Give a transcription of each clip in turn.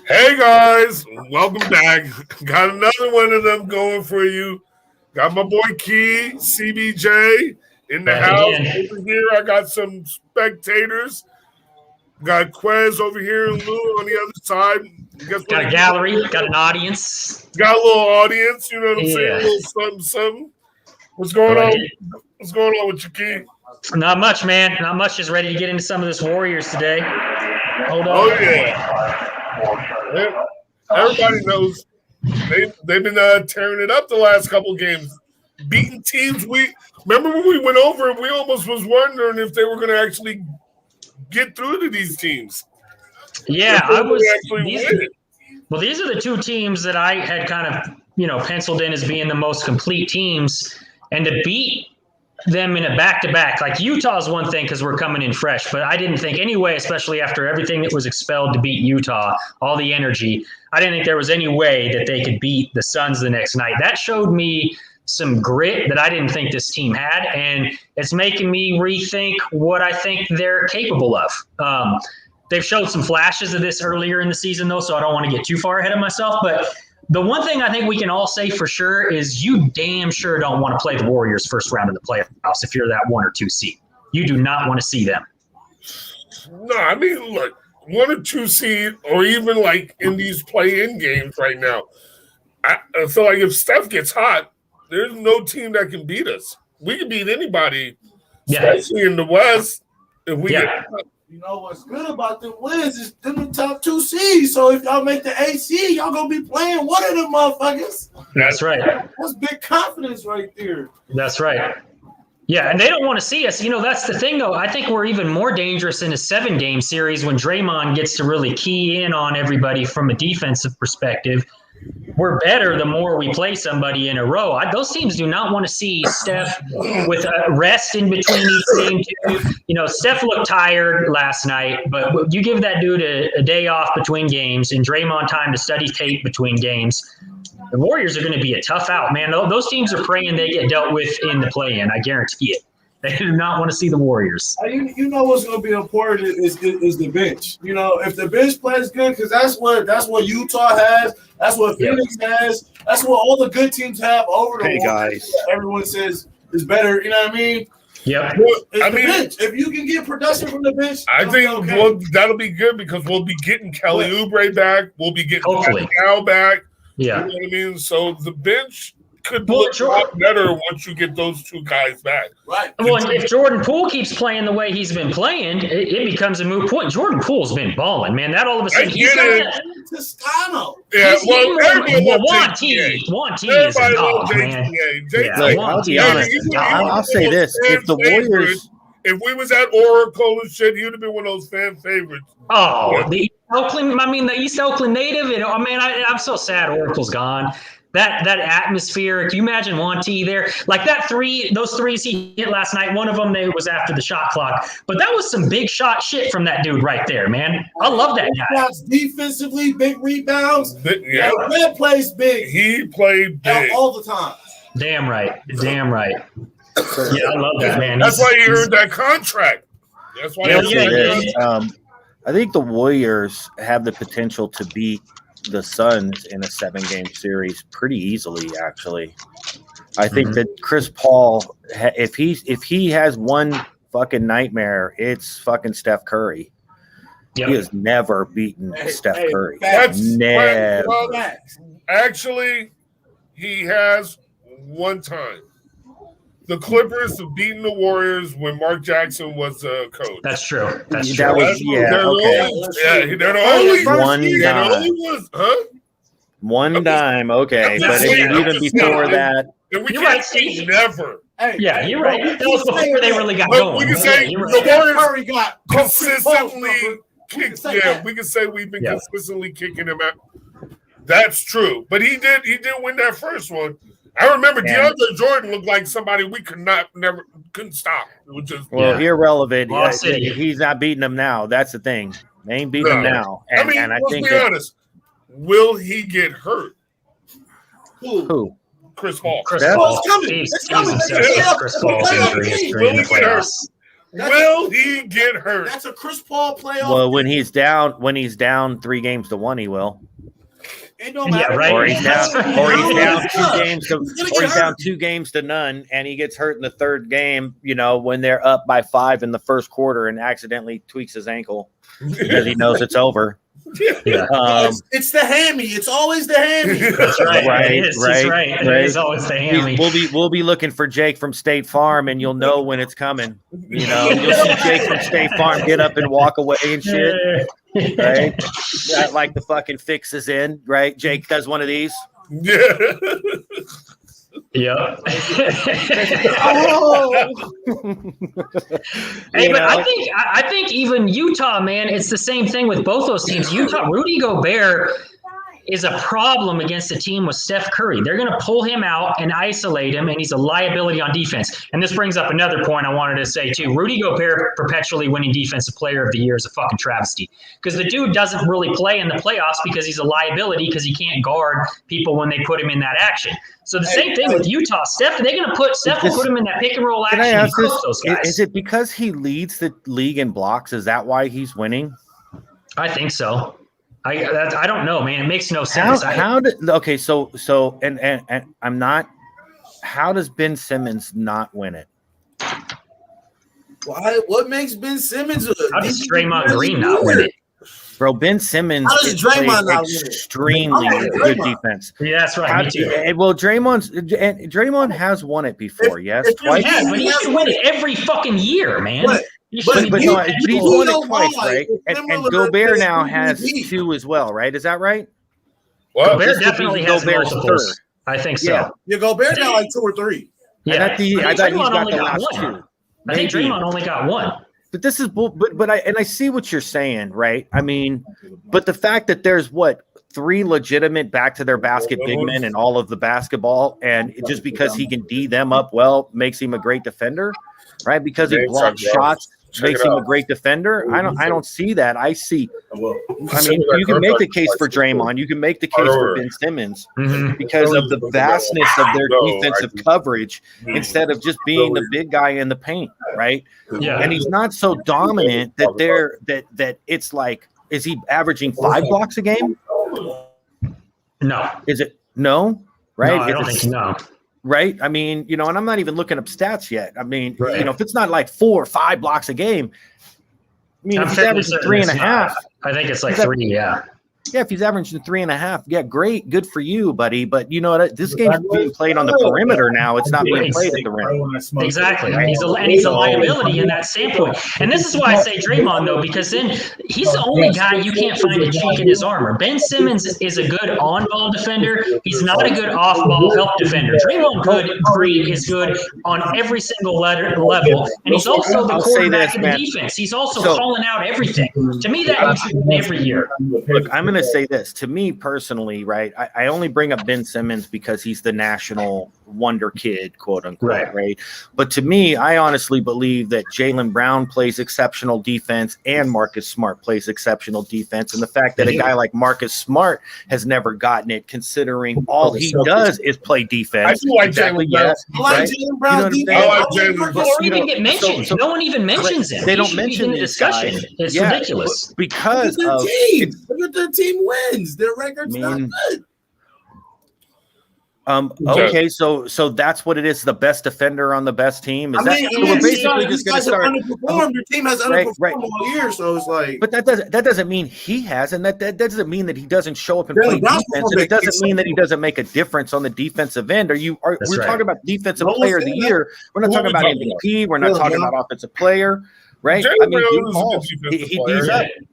Hey guys, welcome back. Got another one of them going for you. Got my boy Key, CBJ in the Back house. again. Over here, I got some spectators. Got Quez over here and Lou on the other side. Guess Got what? a gallery, got an audience. Got a little audience, you know what I'm saying? A Yeah. little something, something. What's going Go on? ahead. What's going on with you, Key? Not much, man. Not much. Just ready to get into some of this Warriors today. Hold on. Oh yeah. Everybody knows they've been tearing it up the last couple games, beating teams. We remember when we went over it, we almost was wondering if they were going to actually get through to these teams. Yeah, If they I were was. gonna actually win it. Well, these are the two teams that I had kind of, penciled in as being the most complete teams, and to beat them in a back-to-back, like Utah's one thing because we're coming in fresh, but I didn't think anyway, especially after everything that was expelled to beat Utah, all the energy, I didn't think there was any way that they could beat the Suns the next night. That showed me some grit that I didn't think this team had, and it's making me rethink what I think they're capable of. They've showed some flashes of this earlier in the season, though, so I don't want to get too far ahead of myself, but the one thing I think we can all say for sure is you damn sure don't want to play the Warriors first round of the playoffs if you're that 1 or 2 seed. You do not want to see them. No, I mean, look, 1 or 2 seed, or even like in these play-in games right now. I feel like if Steph gets hot, there's no team that can beat us. We can beat anybody, especially in the West. If we get hot. You know what's good about them wins is them the top 2 seeds. So if y'all make the AC, y'all gonna be playing one of them motherfuckers. That's right. That's big confidence right there. That's right. Yeah, and they don't want to see us. That's the thing, though. I think we're even more dangerous in a 7-game series when Draymond gets to really key in on everybody from a defensive perspective. We're better the more we play somebody in a row. Those teams do not want to see Steph with a rest in between each game. Steph looked tired last night, but you give that dude a day off between games and Draymond time to study tape between games. The Warriors are going to be a tough out, man. Those teams are praying they get dealt with in the play-in. I guarantee it. They do not want to see the Warriors. You know what's going to be important is the bench. If the bench plays good, because that's what Utah has. That's what Phoenix has. That's what all the good teams have over the Warriors. Guys. Everyone says is better. You know what I mean? Yep. Well, bench. If you can get production from the bench, I think that'll be good because we'll be getting Kelly Oubre back. We'll be getting Cal back. Yeah. You know what I mean? So the bench could look a lot better once you get those 2 guys back. Right. Well, if Jordan Poole keeps playing the way he's been playing, it becomes a moot point. Jordan Poole's been balling, man. That all of a sudden he's got that. Toscano. Yeah, Juan T is a dog, man. Look, I'll be honest. I'll say this: if the Warriors, if we was at Oracle and shit, he would have been one of those fan favorites. Oh, the East Oakland native. I'm so sad Oracle's gone. That atmosphere. Can you imagine Juan T there? Like those threes he hit last night. One of them was after the shot clock, but that was some big shot shit from that dude right there, man. I love that guy. Defensively, big rebounds. Yeah, Red plays big. He played big all the time. Damn right. Yeah, I love that, man. That's why he earned that contract. That's why. I think the Warriors have the potential to beat the Suns in a 7-game series pretty easily. Actually, I think that Chris Paul, if he has one fucking nightmare, it's fucking Steph Curry. Yep. He has never beaten Steph Curry. Never. Actually, he has one time. The Clippers have beaten the Warriors when Mark Jackson was coach. That's true. They're the only ones, huh? One time, okay. But even before that, and we can't say never. Yeah, you're right. That was before they really got going. We can say the Warriors got consistently kicked. Yeah, we can say we've been consistently kicking him out. That's true, but he did win that first one. I remember DeAndre Jordan looked like somebody we couldn't stop. It was just irrelevant. He's not beating them now. That's the thing. They ain't beating them now. And I think let's be honest. Will he get hurt? Who? Chris Paul. Chris Paul's coming. It's coming. Chris Paul's injury is in the playoffs. Will he get hurt? That's a Chris Paul playoff. Well, when he's down 3-1, he will. It don't matter. Yeah, right. Or he's down, or he's down He's 2 games to none, and he gets hurt in the third game. When they're up by 5 in the first quarter and accidentally tweaks his ankle because he knows it's over. Yeah. It's the hammy. It's always the hammy. That's right. Right, It is. right, He's right. right. It is always the hammy. We'll be looking for Jake from State Farm, and you'll know when it's coming. You'll see Jake from State Farm get up and walk away and shit. Right? Like the fucking fix is in, right? Jake does one of these. Yeah. Yeah. Oh. Hey, but I think even Utah, man, it's the same thing with both those teams. Utah, Rudy Gobert is a problem against a team with Steph Curry. They're going to pull him out and isolate him, and he's a liability on defense. And this brings up another point I wanted to say, too. Rudy Gobert perpetually winning Defensive Player of the Year is a fucking travesty because the dude doesn't really play in the playoffs because he's a liability because he can't guard people when they put him in that action. So the same thing with Utah. Steph will put him in that pick and roll action. Can I ask and cook those guys. Is it because he leads the league in blocks? Is that why he's winning? I think so. I don't know, man. It makes no sense. So I'm not. How does Ben Simmons not win it? Why? What makes Ben Simmons? How does Draymond Green not win it? Bro, Ben Simmons How does Draymond not win it? extremely good defense. Yeah, that's right. Me too. Well, Draymond has won it before, yes, twice. Yeah, but he can win it every fucking year, man. But He's won it twice, right? And Gobert now has MVP. 2 as well, right? Is that right? What? Gobert definitely has Gobert's multiples. third. I think so. Yeah. Yeah, Gobert got like 2 or 3. Yeah. I think he's Draymond got only the got last one. 2. I think Maybe. Draymond only got 1. But this is I see what you're saying, right? I mean, but the fact that there's 3 legitimate back to their basket big men in all of the basketball, and just because he can D them up well makes him a great defender, right? Because he blocks shots makes him a great defender. I don't see that. I see. I mean, you can make the case for Draymond. You can make the case for Ben Simmons because of the vastness of their defensive coverage instead of just being the big guy in the paint, right? Yeah. And he's not so dominant that it's like, is he averaging 5 blocks a game? No. Is it no? Right? No, I don't think no. Right? I mean, and I'm not even looking up stats yet. I mean, Right. if it's not like 4 or 5 blocks a game, I mean, if he's averaging 3.5, I think it's like 3, yeah. yeah, if he's averaging 3.5, yeah, great, good for you, buddy. But you know what? This game's being played on the perimeter now. It's not being played at the rim. Exactly. And he's a liability in that standpoint. And this is why I say Draymond, though, because then he's the only guy you can't find a chink in his armor. Ben Simmons is a good on-ball defender. He's not a good off-ball help defender. Draymond Green is good on every single level. And he's also the quarterback in the defense. He's also calling out everything. To me, that needs to be every year. Look, I'm going to say this. To me personally, right, I only bring up Ben Simmons because he's the national wonder kid, quote unquote, right? But to me, I honestly believe that Jaylen Brown plays exceptional defense and Marcus Smart plays exceptional defense. And the fact that a guy like Marcus Smart has never gotten it, considering all he does is play defense. I feel like Jaylen Brown. Jaylen Brown. Or even get mentioned. No one even mentions him. They don't mention the discussion. Guys. It's ridiculous. Look Because at their team. Look at their team wins. Their record's not good. Okay, so that's what it is. The best defender on the best team. Is we're basically just going to start. Underperformed. Your team has underperformed all year, so it's like. But that doesn't mean he has, and that doesn't mean that he doesn't show up and play defense, and it doesn't mean that he doesn't make a difference on the defensive end. We're talking about defensive player of the year. We're not talking about MVP. We're not talking about offensive player, right? I mean,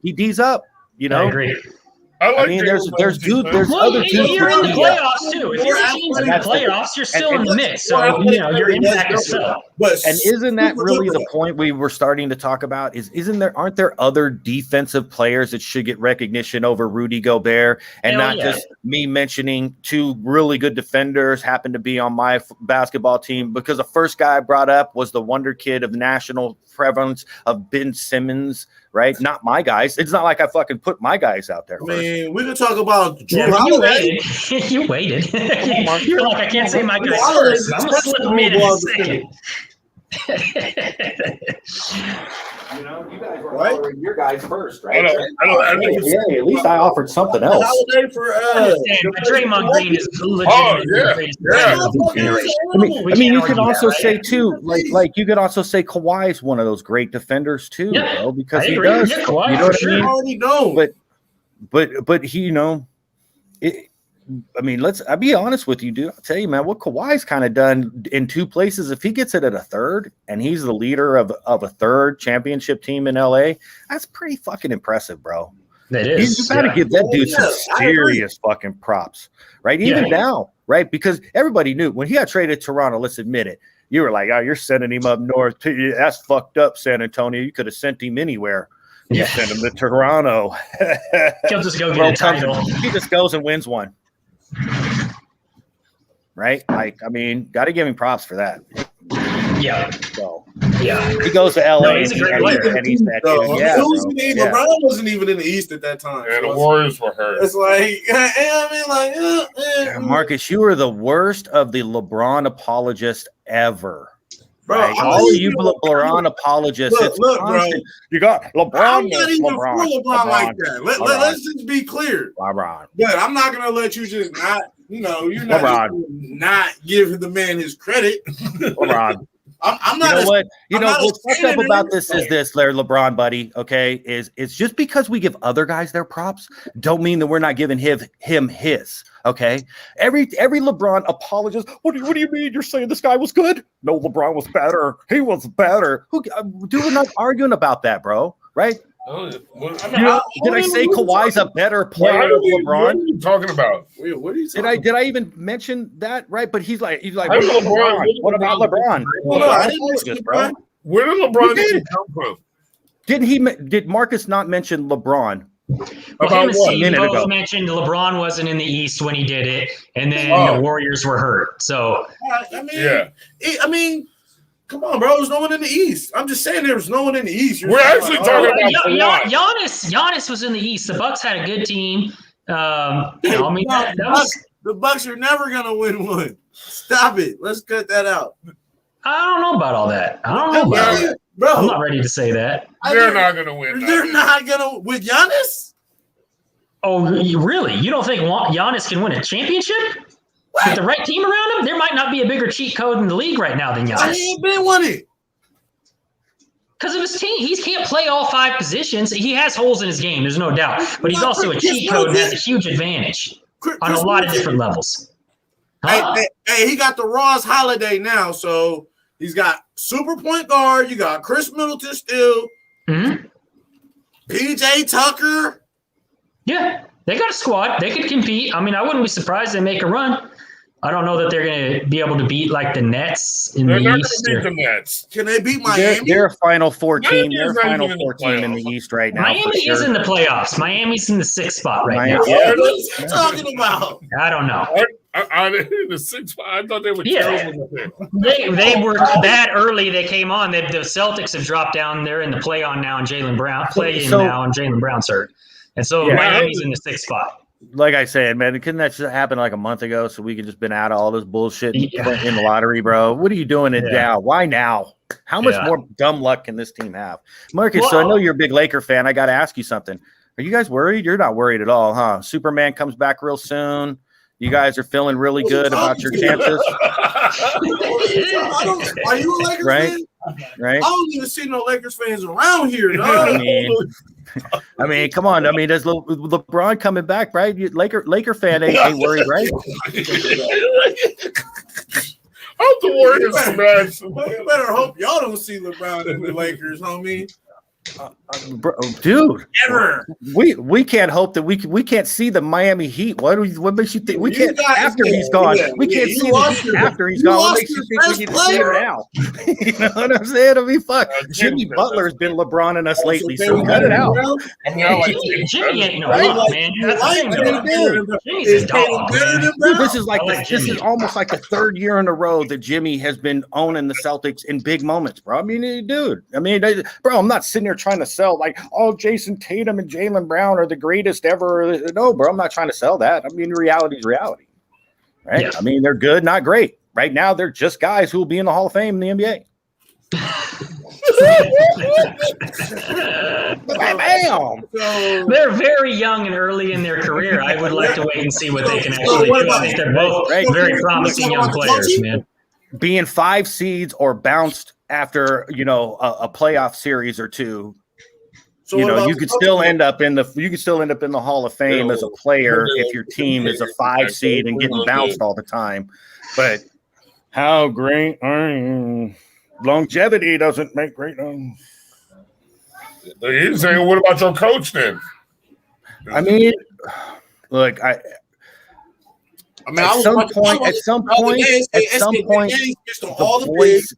he D's up. I agree. I mean, there's other dudes. You're in the playoffs too. If your team's in the playoffs, you're still in the mix. So your impact is felt. And isn't that really the point we were starting to talk about? Aren't there other defensive players that should get recognition over Rudy Gobert, and just me mentioning 2 really good defenders happen to be on my basketball team? Because the first guy I brought up was the wonder kid of national prevalence of Ben Simmons. Right, not my guys. It's not like I fucking put my guys out there. I mean, we can talk about Drew Holiday. You waited. You're like, I can't say my guys first. I'm gonna slip him in a second. You know, you guys were Right? offering your guys first, I don't Hey, at least I offered something else. Holiday for But Draymond Green is legitimately yeah, the greatest yeah. player of the generation. I mean, We you can't could argue also that, say right? too, like you could also say Kawhi's one of those great defenders too, Yeah, bro, because I he agree. does. Yeah, Kawhi, you know for what I sure. mean? already know. But he, you know, I mean, I'll be honest with you, dude. I'll tell you, man, what Kawhi's kind of done in two places. If he gets it at a third, and he's the leader of a third championship team in LA, that's pretty fucking impressive, bro. That You is. got to give that dude some I agree. serious fucking props, right? Even Yeah. now, right? Because everybody knew when he got traded to Toronto. Let's admit it. You were like, "Oh, you're sending him up north. That's fucked up, San Antonio. You could have sent him anywhere. You Yeah. sent him to Toronto. He'll just go Bro get a title. he just goes and wins one, right? Like, I mean, got to give him props for that. Yeah. So Yeah. he goes to LA No, he's a great player. and he's that No, dude. Yeah, who's bro. in the East? Yeah. LeBron wasn't even in the East at that time. And the So Warriors were hurt. it's like, I mean, like, Marcus, you are the worst of the LeBron apologists ever. bro, Right? I'm All not of even- you LeBron apologists, Look, it's look, bro. constant. You got LeBron. I'm not even LeBron, for LeBron like that. Let's just be clear. LeBron. But I'm not gonna let you just not, you're not LeBron. just not give the man his credit. LeBron. I'm You not. know what? You I'm know not what's fucked up ashamed of about this is anything. this, Larry LeBron, buddy. Okay, is it's just because we give other guys their props, don't mean that we're not giving him his. Okay, every LeBron apologist. What do you mean? You're saying this guy was good? No, LeBron was better. He was better. Dude, we're not arguing about that, bro. Right? Oh, what, I mean, You know, did I say Kawhi's a better player than what LeBron? are you talking about? Wait, what are you talking Did I even mention that? Right? But he's like, I what know about LeBron. LeBron? What about LeBron? Well, no, I didn't LeBron mention apologist, bro. LeBron. Where did LeBron You did. even come from? Did Marcus not mention LeBron? Well, About him and what? Steve minute both ago. mentioned LeBron wasn't in the East when he did it, and then Oh. the Warriors were hurt. So I mean, Yeah. I mean, come on, bro. There's no one in the East. I'm just saying there was no one in the East. You're We're saying, actually like, talking oh, about Kawhi. Giannis was in the East. The Bucks had a good team. I mean, that was, the Bucks are never gonna win one. Stop it. Let's cut that out, I don't know about all that. I don't know about that. bro. I'm not ready to say that. They're not going to win. They're that. not gonna with Giannis. Oh, really? You don't think Giannis can win a championship? With the right team around him, there might not be a bigger cheat code in the league right now than He Giannis. ain't been winning. Because of his team, he can't play all five positions. He has holes in his game, there's no doubt. But he's also a cheat code and has a huge advantage on a lot of different levels. Huh? Hey, he got the Ross Holiday now, so he's got super point guard. You got Chris Middleton still, Mhm. PJ Tucker. Yeah, they got a squad. They could compete. I mean, I wouldn't be surprised they make a run. I don't know that they're going to be able to beat like the Nets in They're the not going East. to beat or- the Nets. Can they beat They're, Miami? they're a Final Four team. Miami They're is a not Final even in Four the team in the playoffs. East right now. Miami for sure. is in the playoffs. Miami's in the sixth spot right Miami- now. Yeah. What is he talking about? I don't know. The 6 I thought they were Yeah. terrible. with it. They were that early. They came on. The Celtics have dropped down. They're in the play on now, and Jaylen Brown now, and Jaylen Brown's hurt. And so Yeah. Miami's in the sixth spot. Like I said, man, couldn't that just happen like a month ago so we could just been out of all this bullshit Yeah. in the lottery, bro? What are you doing it Yeah. now? Why now? How much Yeah. more dumb luck can this team have? Marcus, so I know you're a big Laker fan. I got to ask you something. Are you guys worried? You're not worried at all, huh? Superman comes back real soon. You guys are feeling really good about your chances, Are you a Lakers Right? fan? right? I don't even see no Lakers fans around here, dog. I mean, come on. I mean, there's LeBron coming back, right? Laker fan ain't worried, right? How's the Warriors smash? Well, you better hope y'all don't see LeBron in the Lakers, homie. Bro, dude, Ever. we can't hope that we can't see the Miami Heat. What makes you think we You can't guys- after yeah, he's gone? yeah, we yeah, can't you see the lost Heat your- after he's you gone. What lost makes you your think we best need to see it player. now? You know what I'm saying? I mean, fuck. Jimmy Butler's been LeBron and us lately, so cut it out. Jimmy ain't no Right? rock, man. That's the thing. Jimmy's a Is dog, Tatum better man. than Dude, Brown? this is like I like this Jimmy. is almost like the third year in a row that Jimmy has been owning the Celtics in big moments, bro. I mean, dude. I mean, bro, I'm not sitting here trying to sell like, oh, Jason Tatum and Jaylen Brown are the greatest ever. No, bro, I'm not trying to sell that. I mean, reality is reality, right? Yeah. I mean, they're good, not great. Right now, they're just guys who will be in the Hall of Fame in the NBA. Bam! So, They're very young and early in their career. I would like to wait and see what they can So actually what do. I about- think they're both Right. very promising young players, man. Being 5 seeds or bounced after a playoff series or two, so what about you the could coaching? still end up in the Hall of Fame as a player if your team is a 5 seed and getting bounced all the time. But how great are you? Longevity doesn't make great. He's saying, what about your coach then? I mean, look, I mean, at some point, the voice,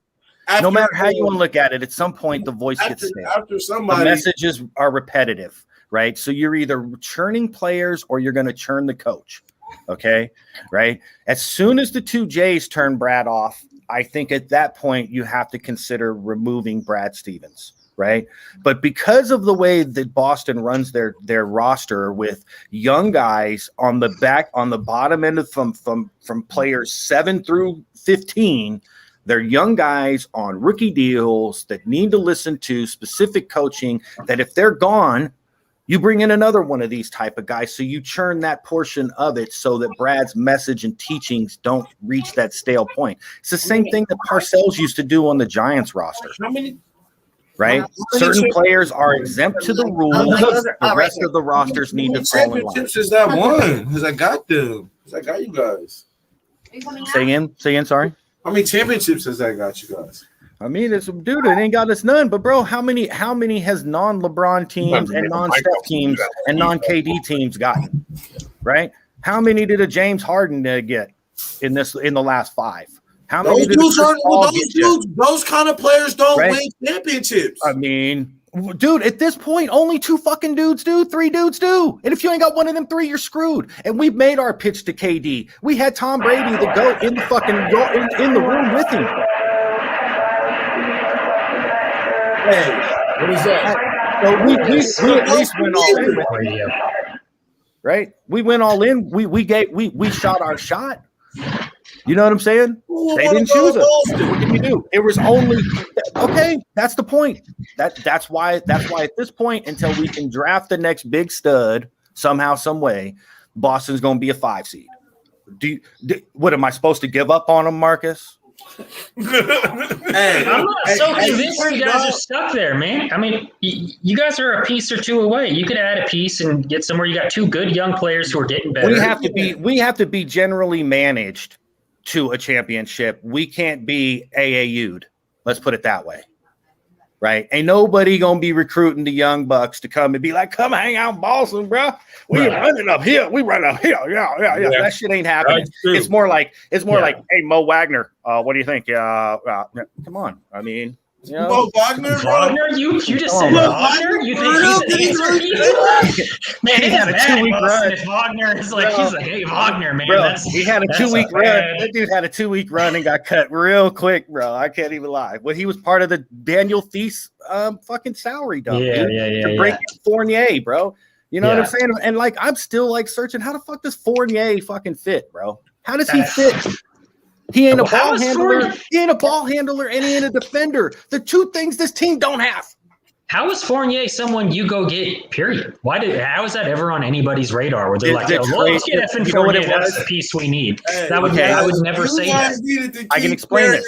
no matter how you want to look at it, at some point the voice gets stale. After The somebody, messages are repetitive, right? So you're either churning players or you're going to churn the coach. Okay, right? As soon as the 2 J's turn Brad off, I think at that point you have to consider removing Brad Stevens, right? But because of the way that Boston runs their roster with young guys on the bottom end of from players 7 through 15, they're young guys on rookie deals that need to listen to specific coaching, that if they're gone, you bring in another one of these type of guys. So you churn that portion of it so that Brad's message and teachings don't reach that stale point. It's the same thing that Parcells used to do on the Giants roster, how many? right? Certain players are exempt to the rules. The rest of the rosters need to fall in line. Championships is that one? Because I got them. Because I got you guys. Say again, sorry. How many championships has that got you guys? I mean, it's dude, it ain't got us none. But bro, how many has non-LeBron teams and non-Steph teams and non-KD teams gotten? Right? How many did a James Harden get in the last 5? How many did Those kind of players don't Right? win championships. I mean, dude, at this point, only 2 fucking dudes do, 3 dudes do. And if you ain't got one of them 3, you're screwed. And we've made our pitch to KD. We had Tom Brady to go in the fucking in the room with him. Hey, What is that? So we at least went all in with him, right? We went all in. We shot our shot. You know what I'm saying? They didn't choose us. What did we do? It was only okay. That's the point. That's why at this point, until we can draft the next big stud somehow, some way, Boston's going to be a 5 seed. What am I supposed to give up on them, Marcus? Hey, I'm not so convinced you guys are stuck there, man. I mean, you guys are a piece or 2 away. You could add a piece and get somewhere. You got 2 good young players who are getting better. We have to be generally managed to a championship. We can't be AAU'd. Let's put it that way. Right? Ain't nobody gonna be recruiting the young bucks to come and be like, come hang out in Boston, bro. We running uphill. We run uphill. Yeah. That shit ain't happening. It's more like, hey, Mo Wagner, what do you think? Come on. I mean, you know, Mo Wagner, bro. You just said Wagner? You think he's an answer? Man, it had a 2-week run. If Wagner is like, he's like, hey, Wagner, man. Bro, he had a 2-week run. That dude had a 2-week run and got cut real quick, bro. I can't even lie. Well, he was part of the Daniel Thies fucking salary dump. To break Fournier, bro. You know what I'm saying? And like, I'm still like searching, how the fuck does Fournier fucking fit, bro? How does he fit? He ain't a ball handler. He ain't a ball handler, and he ain't a defender. The 2 things this team don't have. How is Fournier someone you go get? Period. How is that ever on anybody's radar? Where they're like, let's get Evan Fournier. That's the piece we need. Hey, I would never say that. I can explain this.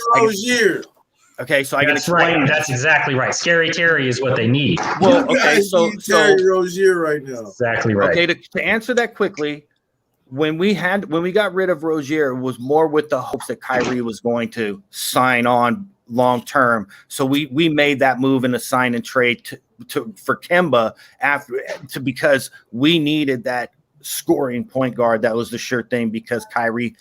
Okay, so I can explain. Right. That's exactly right. Scary Terry is what they need. Well, okay, so Terry Rozier right now. Exactly right. Okay, to answer that quickly. When we got rid of Rozier, it was more with the hopes that Kyrie was going to sign on long term. So we made that move in a sign and trade for Kemba because we needed that scoring point guard. That was the sure thing because Kyrie,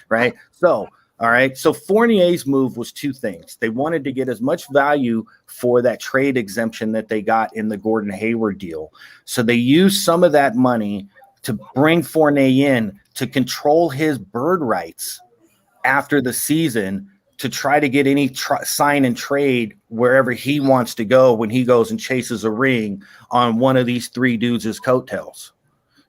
right? So all right. So Fournier's move was 2 things. They wanted to get as much value for that trade exemption that they got in the Gordon Hayward deal. So they used some of that money to bring Fournier in to control his bird rights after the season to try to get any sign and trade wherever he wants to go when he goes and chases a ring on one of these 3 dudes' coattails.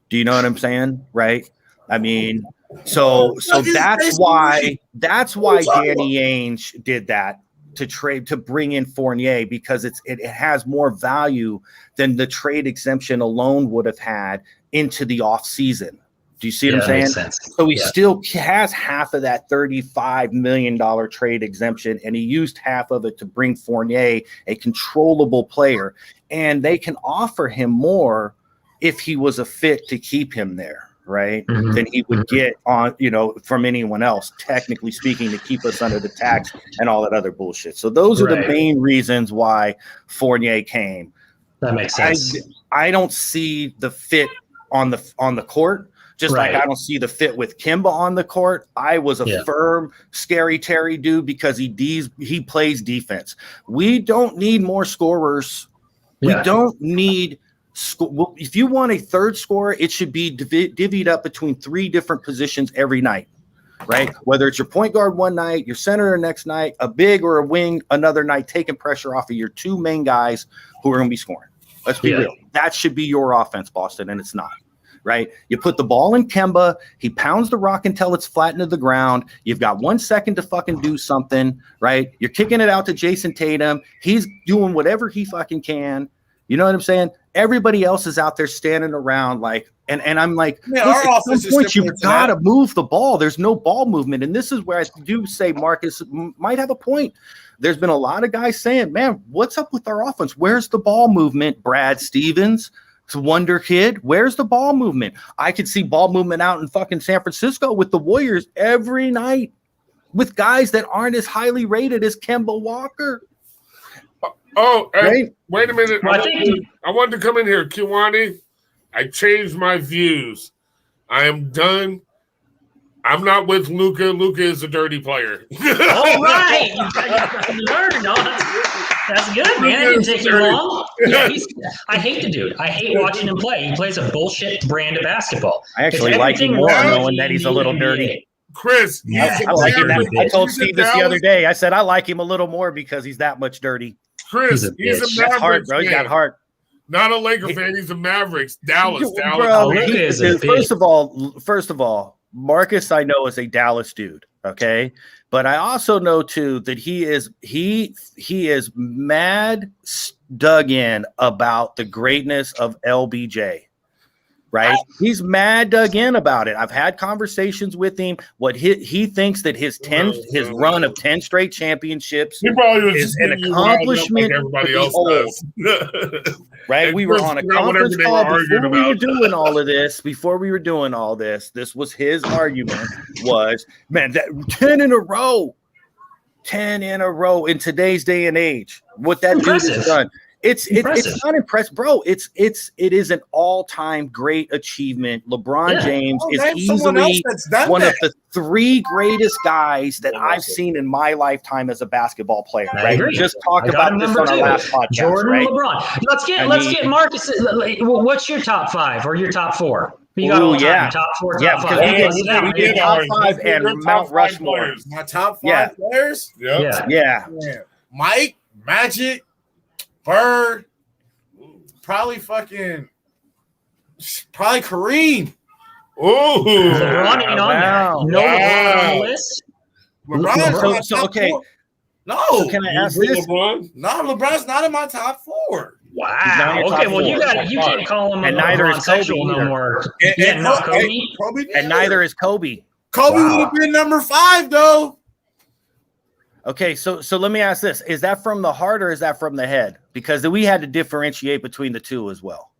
Do you know what I'm saying? Right? I mean, so that's why Danny Ainge did that. to trade to bring in Fournier because it has more value than the trade exemption alone would have had into the offseason. Do you see what I'm saying? Makes sense. So he still has half of that $35 million trade exemption, and he used half of it to bring Fournier, a controllable player, and they can offer him more if he was a fit to keep him there, right? Than he would get on, from anyone else, technically speaking, to keep us under the tax and all that other bullshit. So those are the main reasons why Fournier came. That makes sense. I don't see the fit on the court. Just like I don't see the fit with Kemba on the court. I was a firm, scary Terry dude because he plays defense. We don't need more scorers. We don't need if you want a third scorer, it should be divvied up between 3 different positions every night, right? Whether it's your point guard one night, your center the next night, a big or a wing another night, taking pressure off of your 2 main guys who are going to be scoring. Let's be real. That should be your offense, Boston, and it's not. Right? You put the ball in Kemba, he pounds the rock until it's flattened to the ground. You've got 1 second to fucking do something, right? You're kicking it out to Jason Tatum. He's doing whatever he fucking can. You know what I'm saying? Everybody else is out there standing around like, and I'm like, listen, at some point you've got to move the ball. There's no ball movement. And this is where I do say Marcus might have a point. There's been a lot of guys saying, man, what's up with our offense? Where's the ball movement, Brad Stevens? It's Wonder Kid. Where's the ball movement? I could see ball movement out in fucking San Francisco with the Warriors every night with guys that aren't as highly rated as Kemba Walker. Wait a minute. I wanted to come in here. Kiwani, I changed my views. I am done. I'm not with Luka. Luka is a dirty player. All right. You learned. That's good, man. It didn't take you long. Yeah, I hate the dude. I hate watching him play. He plays a bullshit brand of basketball. I actually like him more knowing that he's a little dirty. Chris, I like him. I told Steve this the other day. I said I like him a little more because he's that much dirty. Chris, he's a Mavericks heart, bro. He got heart. Not a Laker fan. He's a Mavericks. Dallas. Bro, first of all, Marcus, I know, is a Dallas dude. Okay. But I also know too that he is mad dug in about the greatness of LBJ. Right? He's mad dug in about it. I've had conversations with him. What he thinks that his run of 10 straight championships is an accomplishment. Like everybody else does. Right? We were on a conference call before we were doing all of this. Before we were doing all this, this was his argument was, man, that 10 in a row in today's day and age. What that dude has done. It's not impressive, bro. It is an all-time great achievement. LeBron James is easily one of the 3 greatest guys that I've seen in my lifetime as a basketball player. Right? We just talked about this on our last podcast. Jordan, right? LeBron. Let's get Marcus. What's your top 5 or your top 4? You got top 4, top 5. We did top 5 and Mount Rushmore. My top 5 players. Yeah. Mike, Magic, Bird, probably Kareem. Ooh, LeBron ain't on there. No LeBron on the list. LeBron. Okay. No. So can I ask this? LeBron? No, LeBron's not in my top 4. Wow. Okay. Well, you can't call him and a neither LeBron is sexual Kobe no more. Not Kobe. And neither is Kobe. Kobe would have been number 5 though. Okay, so let me ask this: is that from the heart or is that from the head? Because we had to differentiate between the two as well.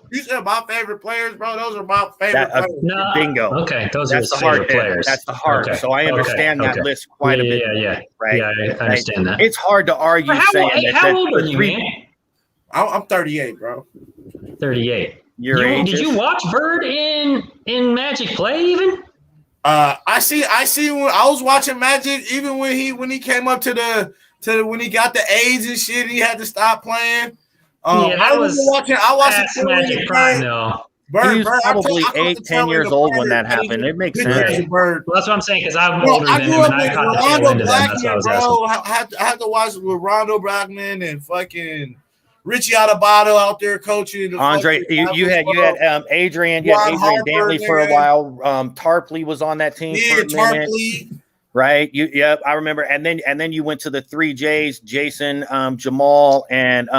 You said my favorite players, bro. Those are my favorite players. No, bingo. Okay, those That's are the heart players. That's the heart. Okay. So I understand that list quite a bit. Yeah. Right. Yeah, I understand that. It's hard to argue saying that. How old are you, man? I'm 38, bro. 38. Your age. Did you watch Bird in Magic play even? I see. When I was watching Magic, even when he came up to when he got the AIDS and shit, he had to stop playing. I was watching Magic prime though. Bird, he was probably 8-10 years old when that happened. It makes sense. Well, that's what I'm saying because I'm older than him and I caught the tail end of them. That's what I was asking. I had to watch with Rondo Blackman and fucking Richie Adebayo out there coaching. Andre, you had Adrian, Dantley for a while. Tarpley was on that team for a minute. Tarpley. right? Yep, I remember. And then you went to the 3 J's, Jason, Jamal, and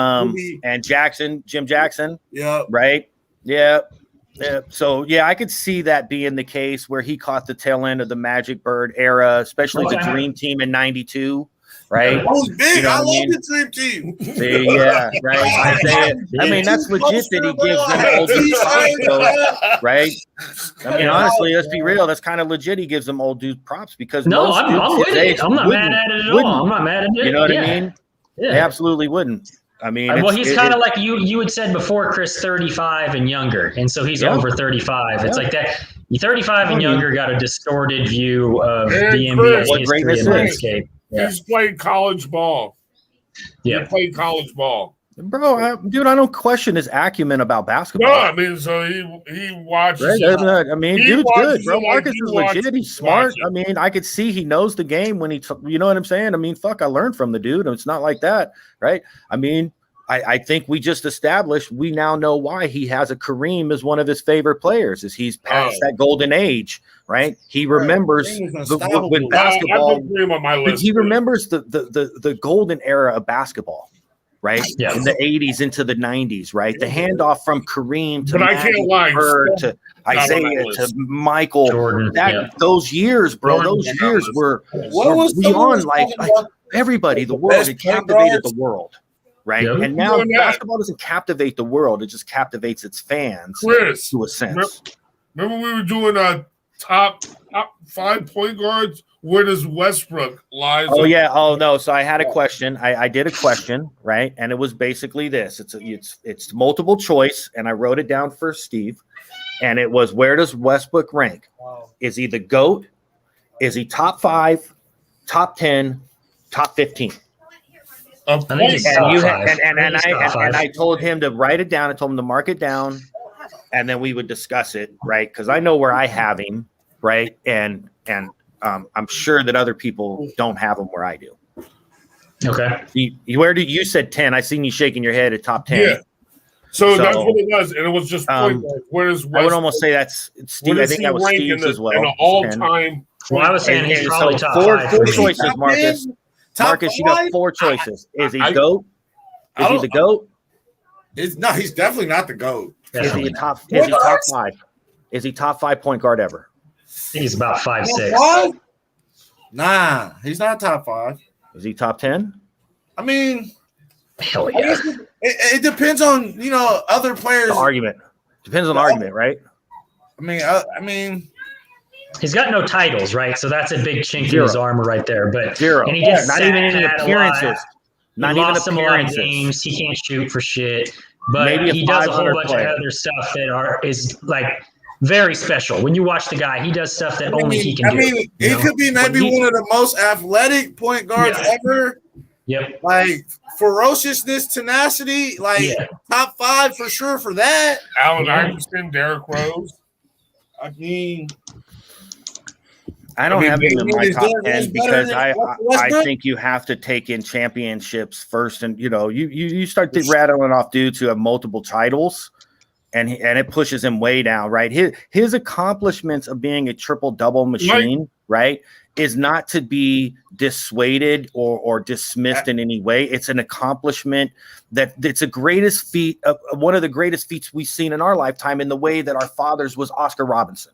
Jackson, Jim Jackson. Yeah. Right. Yeah. Yeah. So yeah, I could see that being the case where he caught the tail end of the Magic Bird era, especially the Dream Team in '92. Right. I was big. You know I what I love mean? the Dream Team. See, yeah, right. Isaiah. I mean, that's legit that he gives them old dude props, though, right? I mean, honestly, let's be real. That's kind of legit. He gives them old dude props because No, most I'm dudes with his it. age I'm not mad at it at wouldn't. all. I'm not mad at it. You know what Yeah. I mean? Yeah. They absolutely wouldn't. I mean, Well, he's kind of like you had said before, Chris, 35 and younger, and so he's over 35. It's like that. 35 and younger got a distorted view of And the Chris, NBA what history greatness and is. landscape. Yeah. He's played college ball. Yeah. He played college ball. Bro, dude, I don't question his acumen about basketball. No, I mean, so he watches. Right? I mean, He dude's watches good, bro. it like Marcus you is watch legit. it. He's smart. Watch it. I mean, I could see he knows the game when you know what I'm saying? I mean, fuck, I learned from the dude. It's not like that, right? I mean, I think we just established we now know why he has a Kareem as one of his favorite players, is he's past that golden age, right? He remembers when basketball. I put Kareem on my list. He remembers the golden era of basketball, right? Yeah. In the 80s into the 90s, right? The handoff from Kareem to But I can't lie. Bird to on my Isaiah list. to Michael. Jordan. Those years, bro, Jordan, those yeah, years that were What was beyond like about everybody, the world. best It point captivated guards? the world, right? Yep. And now Doing that. basketball doesn't captivate the world; it just captivates its fans Chris, to a sense. remember we were doing a top 5 point guards? Where does Westbrook lie? Oh yeah. Oh no. So I had a question. I did a question, right? And it was basically this. It's multiple choice, and I wrote it down for Steve. And it was, where does Westbrook rank? Wow. Is he the GOAT? Is he top 5, top 10, top 15? Of I think he's course. top And you five. and I told him to write it down. I told him to mark it down, and then we would discuss it, right? Because I know where I have him, right? And I'm sure that other people don't have him where I do. Okay. Where did you said 10? I seen you shaking your head at top 10. Yeah. So that's So, what it was, and it was just point guards. Where is I would Westbrook? almost say that's Steve. Where I does think he that was rank Steve's as well. in an all-time. Well, I was saying he's And probably so top four 5. for me. choices, Top Marcus. 10? Top Marcus, you got 5? 4 choices. Is he I- GOAT? Is he the GOAT? No, he's definitely not the GOAT. Is he Definitely. a top? Is he top 5? Is he top 5 point guard ever? He's about 5'6". Top 5? Nah, he's not top 5. Is he top 10? I mean, Hell I yeah. guess it depends on other players. The argument depends on the argument, right? I mean, He's got no titles, right? So that's a big chink in Zero. his armor right there. But 0. And he just Not sat even any pat a appearances. lot. Not He even lost him a lot of appearances. games. He can't shoot for shit. But Maybe a he does a whole 500 bunch player. of other stuff that is like very special. When you watch the guy, he does stuff that only he can do. he you know? could be maybe one of the most athletic point guards Yeah. ever. Yep. Like ferociousness, tenacity, like Yeah. top 5 for sure for that. Allen Yeah. Iverson, Derrick Rose. I mean, I don't have him in my is top Derrick 10 Rose better because than I Westbrook? think you have to take in championships first, and you start rattling off dudes who have multiple titles, and it pushes him way down, right? His accomplishments of being a triple double machine, right, is not to be dissuaded or dismissed in any way. It's an accomplishment it's a greatest feat, one of the greatest feats we've seen in our lifetime, in the way that our fathers was Oscar Robinson.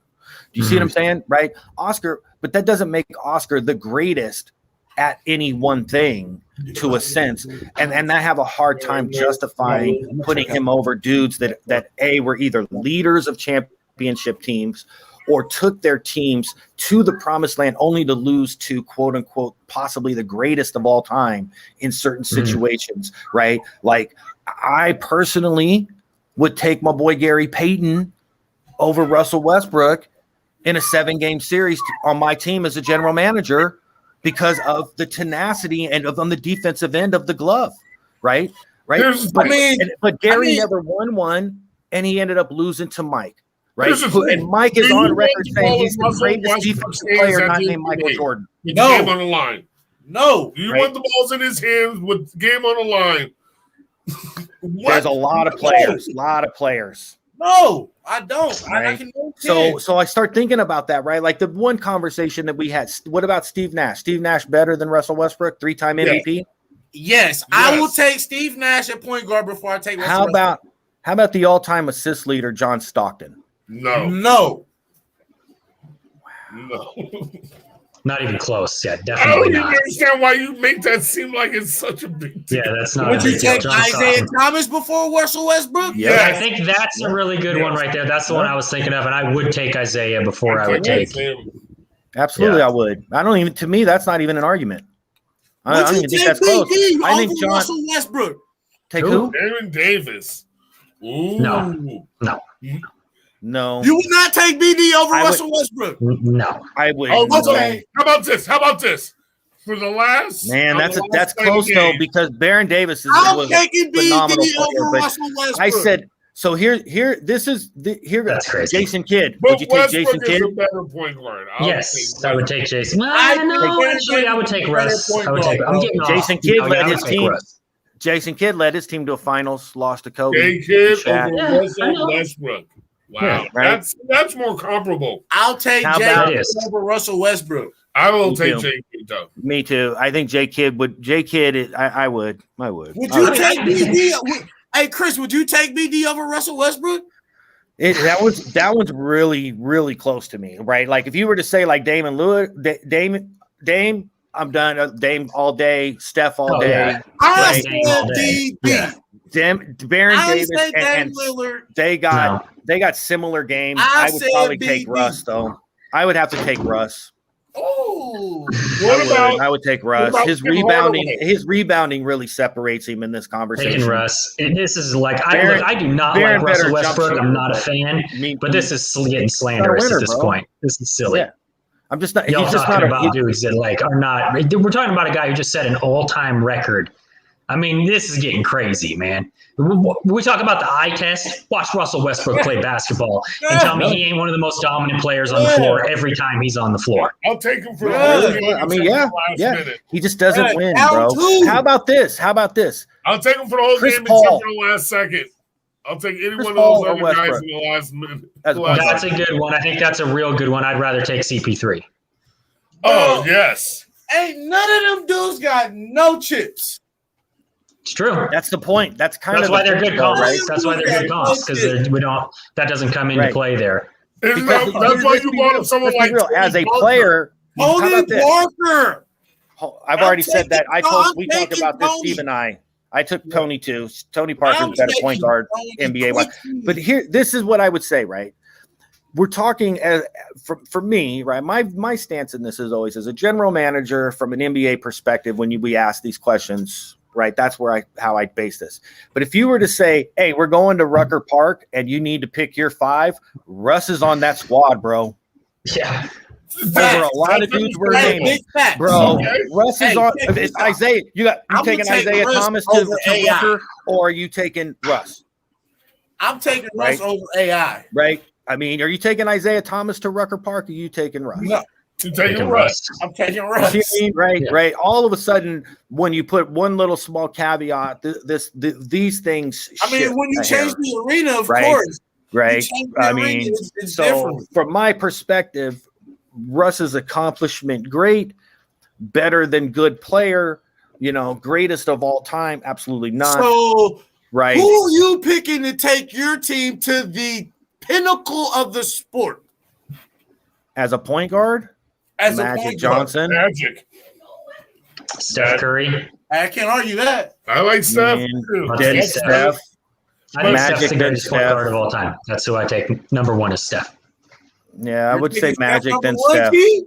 Do you see what I'm saying? Right? Oscar, but that doesn't make Oscar the greatest at any one thing, to a sense. And I have a hard time justifying putting him over dudes that were either leaders of championship teams or took their teams to the promised land only to lose to, quote unquote, possibly the greatest of all time in certain situations, right? Like, I personally would take my boy Gary Payton over Russell Westbrook in a 7-game series on my team as a general manager, because of the tenacity and on the defensive end of the glove, right? But Gary never won one, and he ended up losing to Mike, right? And Mike is on record saying he's the greatest defensive player not named Michael Jordan. With the game on the line. No. You want the balls in his hands with the game on the line. There's a lot of players, No, I don't. I Right. can no So I start thinking about that, right? Like the one conversation that we had. What about Steve Nash? Steve Nash better than Russell Westbrook, 3-time MVP? Yes, I will take Steve Nash at point guard before I take Russell Westbrook. How about the all-time assist leader, John Stockton? No. Not even close. Yeah, I don't definitely even not. understand why you make that seem like it's such a big deal. Yeah, that's not. Would a you big deal. take John Isaiah Stockton. Thomas before Russell Westbrook? Yeah. I think that's a really good one right there. That's the one I was thinking of, and I would take Isaiah before I would take. Absolutely, Yeah. I would. I don't even. To me, that's not even an argument. I Would don't you even think take that's close. BD I think over John. Russell Westbrook? Take who? Aaron Davis. Ooh. No, You would not take BD over I would- Russell Westbrook. No. I would. Oh, no. okay. How about this? For the last Man, on the last that's night close of though game, because Baron Davis I'm was taking a phenomenal BD player. over But Russell Westbrook. I said so. Here. That's crazy. Jason Kidd. but Would you take Westbrook Jason is Kidd? a better point guard. Yes, I would take Jason. Well, I no, think actually, I would take Russ. I would take. I'm getting off. Jason Kidd Oh, led I would his take team. Russ. Jason Kidd led his team to a finals, lost to Kobe. Jay Kidd Shaq. over Yeah, I Russell know. Westbrook. Wow, Yeah, right. That's more comparable. I'll take How Jay about- Kidd over Russell Westbrook. I will Me take too. Jay Kidd though. Me too. I think Jay Kidd would. Jay Kidd. I would. Would I you would. take BD? Hey, Chris, would you take BD over Russell Westbrook? That one's really close to me, right? Like if you were to say like Damon Lillard, Dame, I'm done. Dame all day, Steph all Oh, day. yeah. I Right. said All day. DB. Yeah. Baron I Davis said Dame and Lillard. they got similar games. I I would said probably take BB. Russ though. I would have to take Russ. Oh, I would take Russ. about His Tim rebounding really separates him in this conversation. Taking Russ. And this is like Baron- I do not Baron like Russell better jump Westbrook. I'm shooter. not a fan. But this is getting Not slanderous a winner, at this bro. point. This is silly. Yeah. I'm just not. Y'all He's just talking not about dudes that like are not. We're talking about a guy who just set an all-time record. I mean, this is getting crazy, man. We talk about the eye test. Watch Russell Westbrook play basketball and tell me he ain't one of the most dominant players on the floor every time he's on the floor. I'll take him for the Yeah. whole game. I mean, except yeah, for the last yeah. minute. He just doesn't Yeah, win, down bro. two. How about this? I'll take him for the whole Chris game Paul. except for the last second. I'll take any Chris one of Paul those or other guys Westbrook? in the last minute. That's The last That's a second. good one. I think that's a real good one. I'd rather take CP3. Oh yes. ain't none of them dudes got no chips. It's true. That's the point. That's kind That's of why the they're point, good though, comps. right? That's why they're good comps because we don't. That doesn't come into Right. play there. Isn't Because that's why you brought up someone let's be like real. As a Tony Parker. player, how Tony about this? Parker. I've I'm already said that. taking- I'm We talked taking about this, Tony. Steve and I. I took Tony too. Tony Parker's I'm better taking point guard, Tony NBA wise. quickly. But here, this is what I would say, right? We're talking as for me, right? My stance in this is always as a general manager from an NBA perspective. When we ask these questions, right? That's how I base this. But if you were to say, "Hey, we're going to Rucker Park, and you need to pick your 5," Russ is on that squad, bro. Yeah. Over a lot of dudes we're Hey, naming. big facts. Bro, Okay. Russ is Hey, on. check If this it's out. Isaiah, you I'm taking gonna take Isaiah Russ Thomas to over AI. Rucker, or are you taking Russ? I'm taking Russ Right. over AI. Right? I mean, are you taking Isaiah Thomas to Rucker Park? Or are you taking Russ? No, To take Taking a Russ. I'm taking You Russ. see what I mean? Right, Yeah. right. All of a sudden, when you put one little small caveat, these things. I mean, shift when you a change hair, the arena, of Right. course. right? You change the I arena, mean, it's so different. from my perspective, Russ's accomplishment, great, better than good player, greatest of all time, absolutely not. So, Right? who are you picking to take your team to the pinnacle of the sport? As a point guard, As a Magic point guard? Johnson. Magic. Steph Curry. I can't argue that. I like Steph. Man, too. Dead Steph. Steph. I think Magic Steph's the and greatest point Steph. guard of all time. That's who I take. Number one is Steph. Yeah, I You're would say taking Steph Magic number then one, Steph. Key?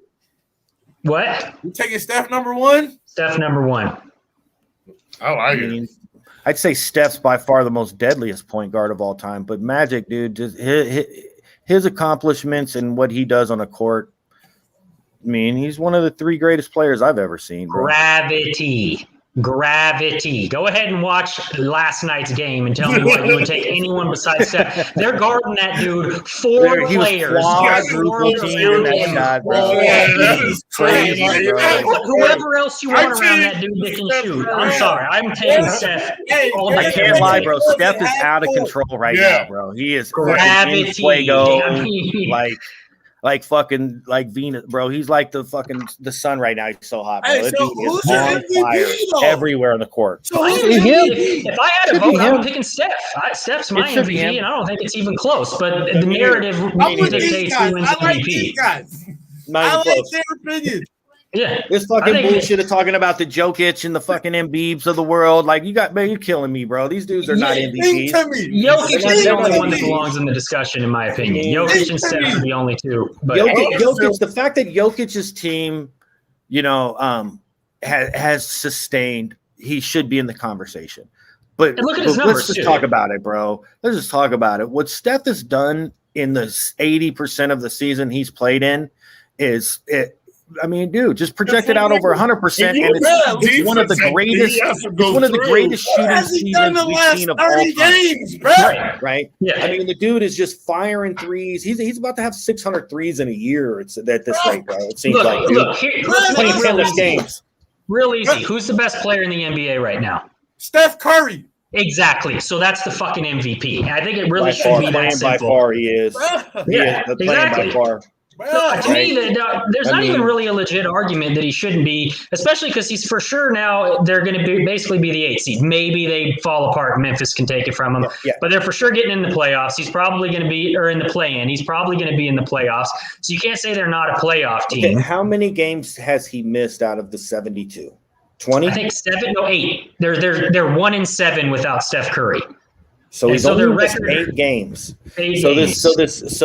What? You taking Steph number one? Steph number one. I I like it. mean, I'd say Steph's by far the most deadliest point guard of all time, but Magic, dude, just his accomplishments and what he does on a court. I mean, he's one of the 3 greatest players I've ever seen. Bro. Gravity. Gravity. Go ahead and watch last night's game and tell me why you would take anyone besides Steph. They're guarding that dude. Four He was players. quadruple teaming that shot, bro. that is crazy, bro. Whoever else you want around that dude that can shoot. I'm sorry. I'm taking Steph. I can't lie, bro. Steph is out of control right now, bro. He is Gravity. in fuego, like fucking like Venus, bro. He's like the sun right now. He's so hot, bro. Hey, That so dude who's is your on MVP, fire though? everywhere on the court. So If I had a vote, I'm him. picking Steph. Steph's my It should be MVP, him. and I don't think it's even close. But the narrative I'm with these dictates guys. who wins I like MVP. these guys. Not I even like close. their opinion. Yeah. This I fucking think- bullshit of talking about the Jokic and the fucking Embiid's of the world. Like, you're killing me, bro. These dudes are not Think MVPs. to me. Jokic is the They're only not one that MVP. belongs in the discussion, in my opinion. Jokic and Steph are the only two. But Jokic, the fact that Jokic's team, has sustained, he should be in the conversation. But, And look at his let's numbers, just too. talk about it, bro. Let's just talk about it. What Steph has done in the 80% of the season he's played in is it. I mean, dude, just project it out over 100%, and it's one of the greatest. It's one of the greatest What shooting has he done seasons the we've last seen of all 30 time. games, bro? Right? yeah. I mean, the dude is just firing threes. He's about to have 600 threes in a year. It's at this rate, bro. It seems like, dude. Look, let's make it Playing real tennis easy. games. Real easy. Who's the best player in the NBA right now? Steph Curry. Exactly. So that's the fucking MVP. I think it really By should far, be that playing by simple. far, he is. Bro. He Yeah, is playing exactly. by far. To me, there's I not mean- even really a legit argument that he shouldn't be, especially because he's for sure now they're going to basically be the 8th seed. Maybe they fall apart. Memphis can take it from him, Yeah. but they're for sure getting in the playoffs. He's probably going to be, or in the play-in. He's probably going to be in the playoffs. So you can't say they're not a playoff Okay, team. how many games has he missed out of the 72? 20? I think 8. They're 1-7 without Steph Curry. So he's so only their missed record- 8 games. 8 So games.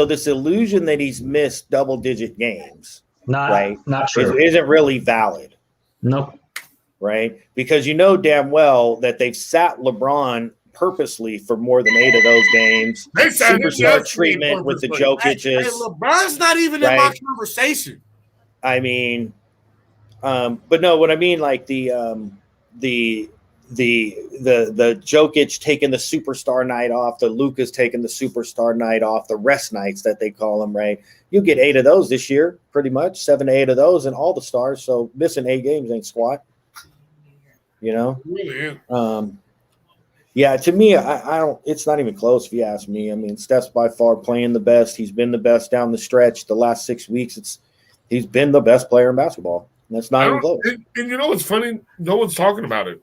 this illusion that he's missed double-digit games, not right, not true. isn't really valid, Nope. right? Because you know damn well that they've sat LeBron purposely for more than 8 of those games. They sat him Superstar yesterday treatment with the purposely. Jokic's. Hey, LeBron's not even in my Right. conversation. I mean, but no, what I mean, like the Jokic taking the superstar night off, the Luka's taking the superstar night off, the rest nights that they call them, right? You'll get 8 of those this year, pretty much 7 to 8 of those, and all the stars. So missing 8 games ain't squat, Really? Yeah, to me, I don't. It's not even close if you ask me. I mean, Steph's by far playing the best. He's been the best down the stretch. The last 6 weeks, he's been the best player in basketball. That's not even close. And you know what's funny? No one's talking about it.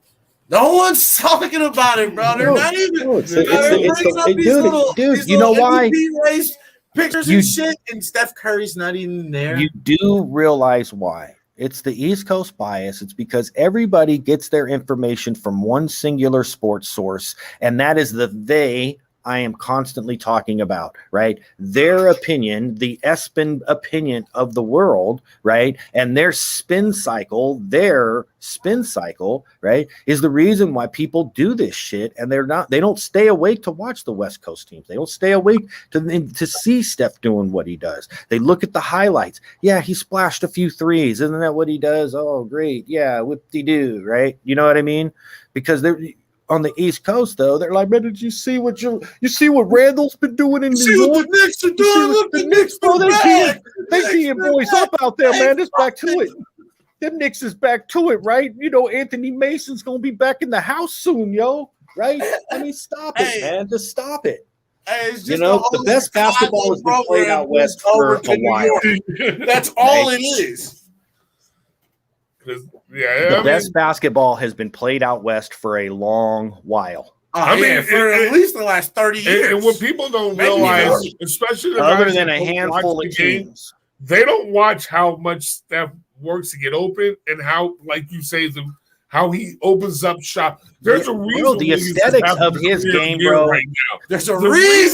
No one's talking about it, bro. They're No, not even. no, it's they're bringing up these dude, you know why? MVP race pictures You- and shit, and Steph Curry's not even there. You do realize why. It's the East Coast bias. It's because everybody gets their information from one singular sports source, and that is the they I am constantly talking about, right? Their opinion, the ESPN opinion of the world, right? And their spin cycle, right, is the reason why people do this shit. And they don't stay awake to watch the West Coast teams. They don't stay awake to see Steph doing what he does. They look at the highlights. Yeah, he splashed a few threes. Isn't that what he does? Oh, great. Yeah, whoop-de-doo, right? You know what I mean? Because they're on the East Coast, though, they're like, man, did you see what Randall's been doing in New See York? what the Knicks are You see doing? what Look, the the Knicks bro, are they back. being boys up out there, man. It's back to it. Them Knicks is back to it, right? You know, Anthony Mason's gonna be back in the house soon, yo. Right? I mean, stop it, Hey. man. Just stop it. Hey, it's just You know, the whole best basketball has been played program out west moved over for to a New while. York. That's all it is. Yeah, The I best mean, basketball has been played out west for a long while. I mean, for at least the last 30 years. and what people don't Maybe realize, more. especially the Other guys than that a don't handful watch of the game, teams. they don't watch how much Steph works to get open and how, like you say, how he opens up shop. There's a reason. Bro, the Wiggins is aesthetics having of a his career game, year bro. right now. There's a The reason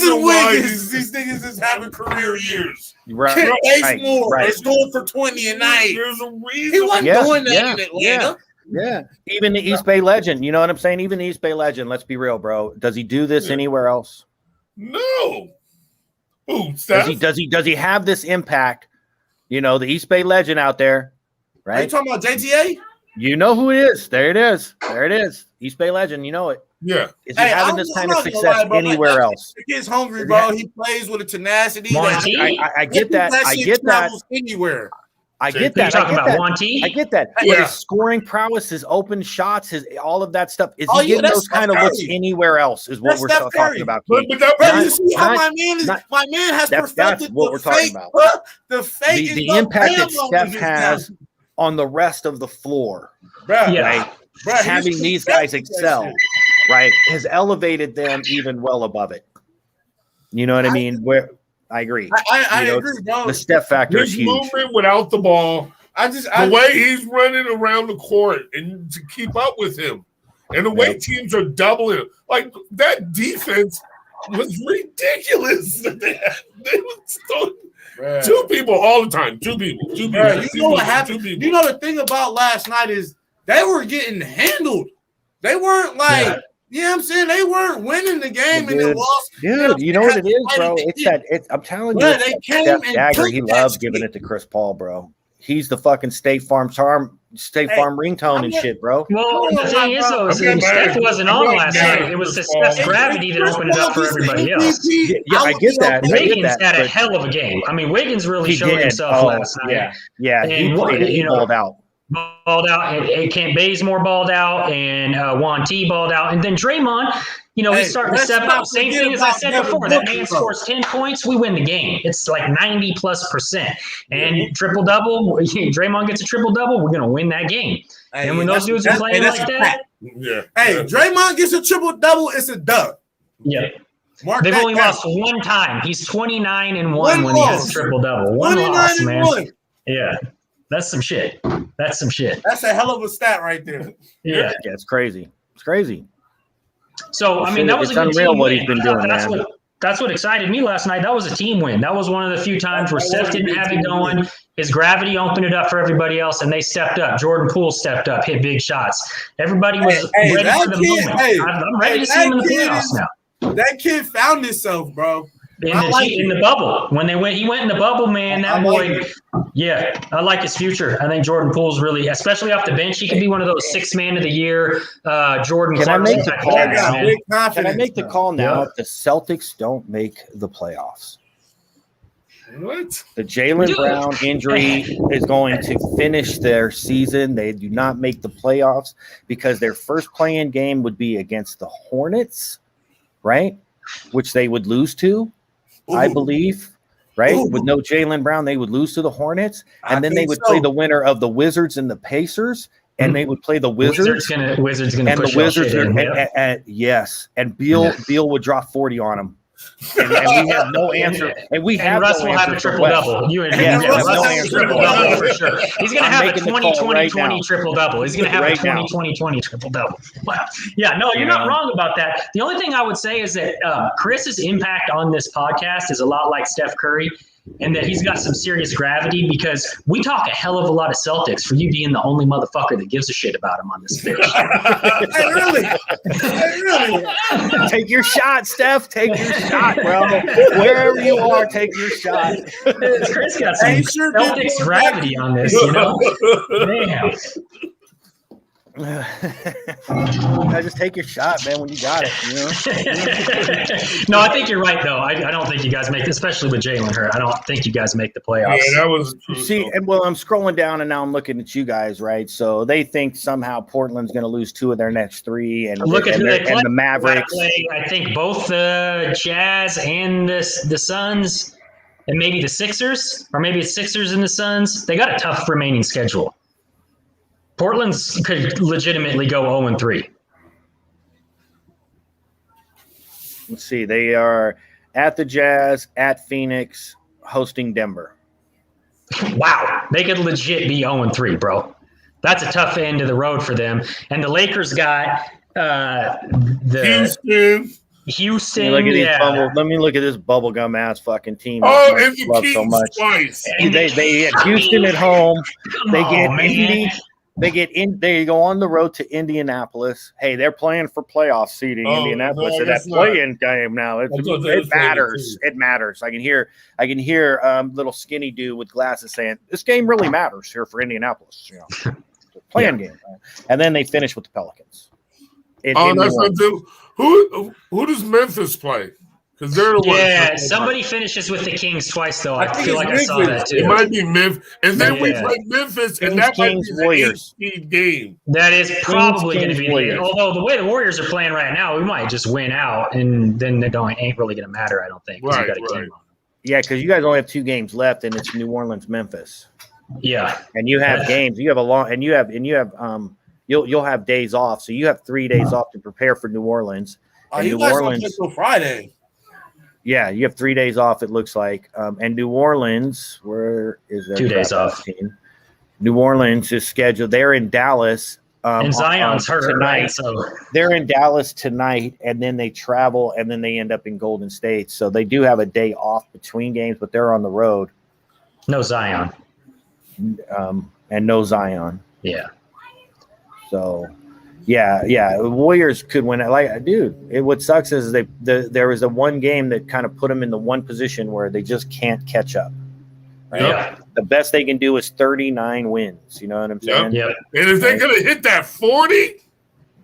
reason why Wiggins, these niggas is having career years. Right, Kent right, Bazemore right. is going for 20 a night. There's a reason. He wasn't Yeah, doing that yeah, in Atlanta. Yeah, even the East Bay legend. You know what I'm saying? Even the East Bay legend. Let's be real, bro. Does he do this Yeah. anywhere else? No. Who, Steph? Does he have this impact? You know, the East Bay legend out there, Are you right? talking about JTA? You know who it is. There it is. There it is. East Bay legend. You know it. Yeah. Is he having this kind of success anywhere else? The kid's hungry, bro. He plays with a tenacity. Monty? I get that. I get that. Anywhere. I get Are you that. talking about Monty? I get that. Yeah. But his scoring prowess, his open shots, his all of that stuff. Is Oh, he yeah, getting that's those kind of Steph looks Curry. anywhere else? Is what That's we're Steph talking Curry. about. But Keith. that, Bro, Not- you see how not- my man has that's perfected what the we're talking fake, about. bro. The fake The is impact that Bam Steph on has on the rest of the floor, bro. Yeah. right? Bro, he's Having these guys perfected that excel, shit. right, has elevated them even well above it. You know what I mean? Where I agree. I You know, agree, bro. The Steph factor is his huge. movement without the ball, The the way he's running around the court and to keep up with him, and the way Yep. teams are doubling him. Like that defense was ridiculous. They was throwing two people all the time. Two people. Bro, you know what happened? You know the thing about last night is they were getting handled. They weren't like, you know what I'm saying? They weren't winning the game and they lost. Dude, you know what it is, bro? It's that. I'm telling you, Yeah, it's they that came Steph and Dagger. took He that loves shit. giving it to Chris Paul, bro. He's the fucking State Farm ringtone and shit, bro. Well, the thing is, though, is I'm Steph mad. wasn't I'm on not last mad night. at It was the Chris Paul. Steph's gravity that opened it up for everybody else. Yeah, I get that. I get Wiggins that, had a but hell of a game. I mean, Wiggins really he showed did. himself Oh, last night. yeah. He And played it. He you know, balled out. Balled out, and Kent Bazemore balled out, and Juan T balled out, and then Draymond, you know, he's starting to let's step not up. Same forget thing as I about said Devin before. That Booker, man bro. scores 10 points, we win the game. It's like 90+%. And triple double, Draymond gets a triple double, we're gonna win that game. And when those dudes are playing like that, Yeah. Hey, Draymond gets a triple double, it's a dub. yeah. Mark They've that only down. lost one time. He's 29-1 One when he has loss. a triple double. One loss, man. 29-1. Yeah. That's some shit. That's some shit. That's a hell of a stat right there. Yeah. Yeah, it's crazy. It's crazy. So I mean, that was It's a good unreal team what win. he's been doing, That's man. that's what excited me last night. That was a team win. That was one of the few times where Steph didn't have it going. His gravity opened it up for everybody else, and they stepped up. Jordan Poole stepped up, hit big shots. Everybody was Hey, ready that for the kid- moment. hey, I'm ready hey, to see him in the that kid playoffs is- now. That kid found himself, bro. In I like the bubble, when he went in the bubble, man. That I boy, like yeah, I like his future. I think Jordan Poole's really, especially off the bench, he could be one of those 6 man of the year, Jordan Can I Clarkson make the type call of guys, now? man. Big Can I confidence, make the bro. call now? Yeah. If the Celtics don't make the playoffs, What? the Jalen Dude. Brown injury is going to finish their season. They do not make the playoffs because their first play-in game would be against the Hornets, right? Which they would lose to, I Ooh. believe, right? Ooh. With no Jalen Brown, they would lose to the Hornets, and I then they think would so. play the winner of the Wizards and the Pacers, and they would play the Wizards Wizards. gonna And push the y'all Wizards shit are, in, yeah. yes, and Beal would drop 40 on them, and we have no answer, and we have And Russ no will have answer a for triple West. double. You and Yeah, yeah, Russ Russ has has a a triple triple-double. double for sure. He's gonna I'm have a making the call 20-20-20 right now. triple double. He's gonna have Right a now. 20-20-20 triple double. Wow. Yeah, no, you're not wrong about that. The only thing I would say is that Chris's impact on this podcast is a lot like Steph Curry, and that he's got some serious gravity because we talk a hell of a lot of Celtics for you being the only motherfucker that gives a shit about him on this bitch. Hey, really? Hey, really? Take your shot, Steph. Take your shot, bro. Wherever you are, take your shot. Chris got some Hey, sure did. Celtics gravity on this, you know? Damn. I just take your shot, man, when you got it, you know? No, I think you're right, though. I don't think you guys make, especially with Jalen hurt. I don't think you guys make the playoffs. Yeah, that was true. See, and well, I'm scrolling down and now I'm looking at you guys, right? So they think somehow Portland's going to lose 2 of their next 3, and Look at who they play. and the They Mavericks. play, I think both the Jazz and the Suns, and maybe the Sixers, or maybe it's Sixers and the Suns. They got a tough remaining schedule. Portland's could legitimately go 0-3. Let's see, they are at the Jazz, at Phoenix, hosting Denver. Wow, they could legit be 0-3, bro. That's a tough end of the road for them. And the Lakers got the Houston. Let me look at these Yeah. let me look at this bubblegum ass fucking team. Oh, that I and the love Kings so much. twice. They had Houston at home. Come They on, get man. Indy. They go on the road to Indianapolis. Hey, they're playing for playoff seeding. Oh, Indianapolis. no, So that that's not. play-in game now. I thought they It was playing matters. too. It matters. I can hear little skinny dude with glasses saying, "This game really matters here for Indianapolis." You know. Play-in game. Right? And then they finish with the Pelicans. Oh, that's not too. Who does Memphis play? Because they're the ones. Yeah, somebody finishes with the Kings twice, though. I think feel it's like I saw that Memphis. too. It might be Memphis, and then we Yeah. play Memphis, and Kings, that might Kings, be the Warriors. 8-seed game. That is probably going to Kings, be Warriors. although the way the Warriors are playing right now, we might just win out, and then it ain't really going to matter, I don't think. 'Cause you got a game on. Yeah, because you guys only have 2 games left, and it's New Orleans, Memphis, Yeah. and you have games. You have a long, and you have you'll have days off, so you have 3 days off to prepare for New Orleans. Oh, And you New guys don't Orleans, play till Friday. yeah, you have 3 days off. It looks like, and New Orleans, where is their 2 days crap off. team? New Orleans is scheduled. They're in Dallas. And Zion's hurt, tonight. right? So They're in Dallas tonight, and then they travel, and then they end up in Golden State. So they do have a day off between games, but they're on the road, no Zion. and no Zion. Yeah. So, yeah, the Warriors could win it. Like, dude, what sucks is there was a one game that kind of put them in the one position where they just can't catch up. Right? Yeah. The best they can do is 39 wins. You know what I'm saying? Yep. And if they're gonna hit that 40,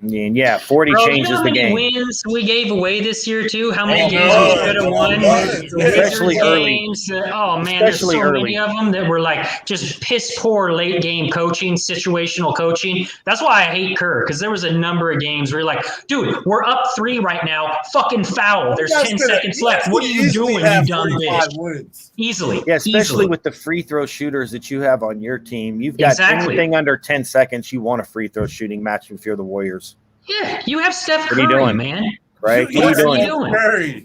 I mean, yeah, 40 Bro, changes you know how the many game. wins we gave away this year too? How many Oh, games no. we should have won? Especially Wizards early. games. Oh man, there's Especially so early. many of them that were like just piss poor late game coaching, situational coaching. That's why I hate Kerr, because there was a number of games where you're like, dude, we're up 3 right now. Fucking foul. There's 10 seconds left. What are you doing, you dumb bitch? Wins. Easily. Yeah, especially Easily. with the free throw shooters that you have on your team. You've got Exactly. anything under 10 seconds, you want a free throw shooting match if you're the Warriors, Yeah, you have Steph What are you Curry, doing? man. right? You What are you What are doing? you doing? Curry.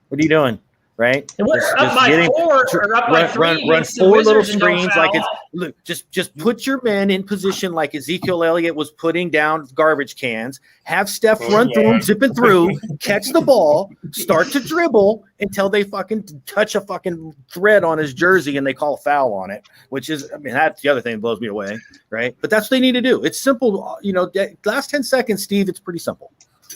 What are you doing? Right? And we're Just- up just by getting- 4 or up by 3 run against the 4 little Wizards and don't screens like foul. it's look. Just put your man in position like Ezekiel Elliott was putting down garbage cans. Have Steph Oh, run through yeah. him, zipping through, catch the ball, start to dribble until they fucking touch a fucking thread on his jersey and they call a foul on it. Which is, I mean, that's the other thing that blows me away, right? But that's what they need to do. It's simple, you know. Last 10 seconds, Steve. It's pretty simple.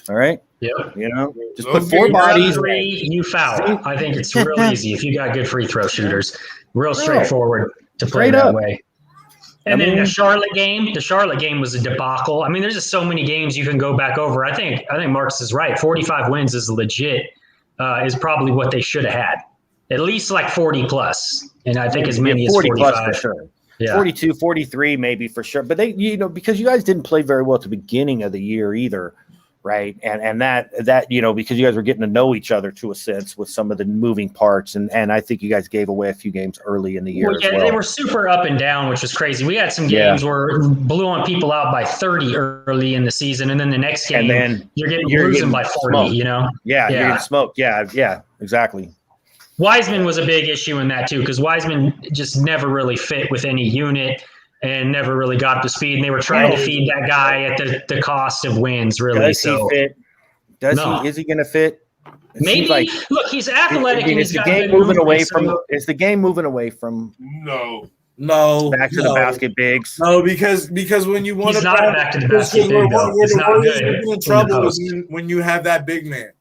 All right, Yep. you know, just Those put 4 games- bodies. 3, you foul. I think it's real easy if you got good free throw shooters. Real No. straightforward to play Straight that up. way. And I then mean- the Charlotte game was a debacle. I mean, there's just so many games you can go back over. I think Marcus is right. 45 wins is legit. Is probably what they should have had. At least like 40 plus, and I think as many as 40 plus 45. for sure. Yeah. 42, 43 maybe for sure. But they, you know, because you guys didn't play very well at the beginning of the year either, right? And that you know, because you guys were getting to know each other to a sense with some of the moving parts, and I think you guys gave away a few games early in the year Well, yeah, as well. they were super up and down, which was crazy. We had some Yeah. games where blowing people out by 30 early in the season, and then the next game And then you're you're losing getting by 40. smoked. You know, yeah, you're Yeah. getting smoked. Yeah, exactly. Wiseman was a big issue in that too, because Wiseman just never really fit with any unit and never really got up to speed. And they were trying to feed that guy at the cost of wins, really. Does So he fit? No. Is he going to fit? It maybe seems look, he's athletic and is he's the got game good moving away movement, from? so- Is the game moving away from No. back to the basket bigs? No, because when you want He's to not back to the basket big, though. where It's the not Warriors good get in in trouble the is when you have that big man.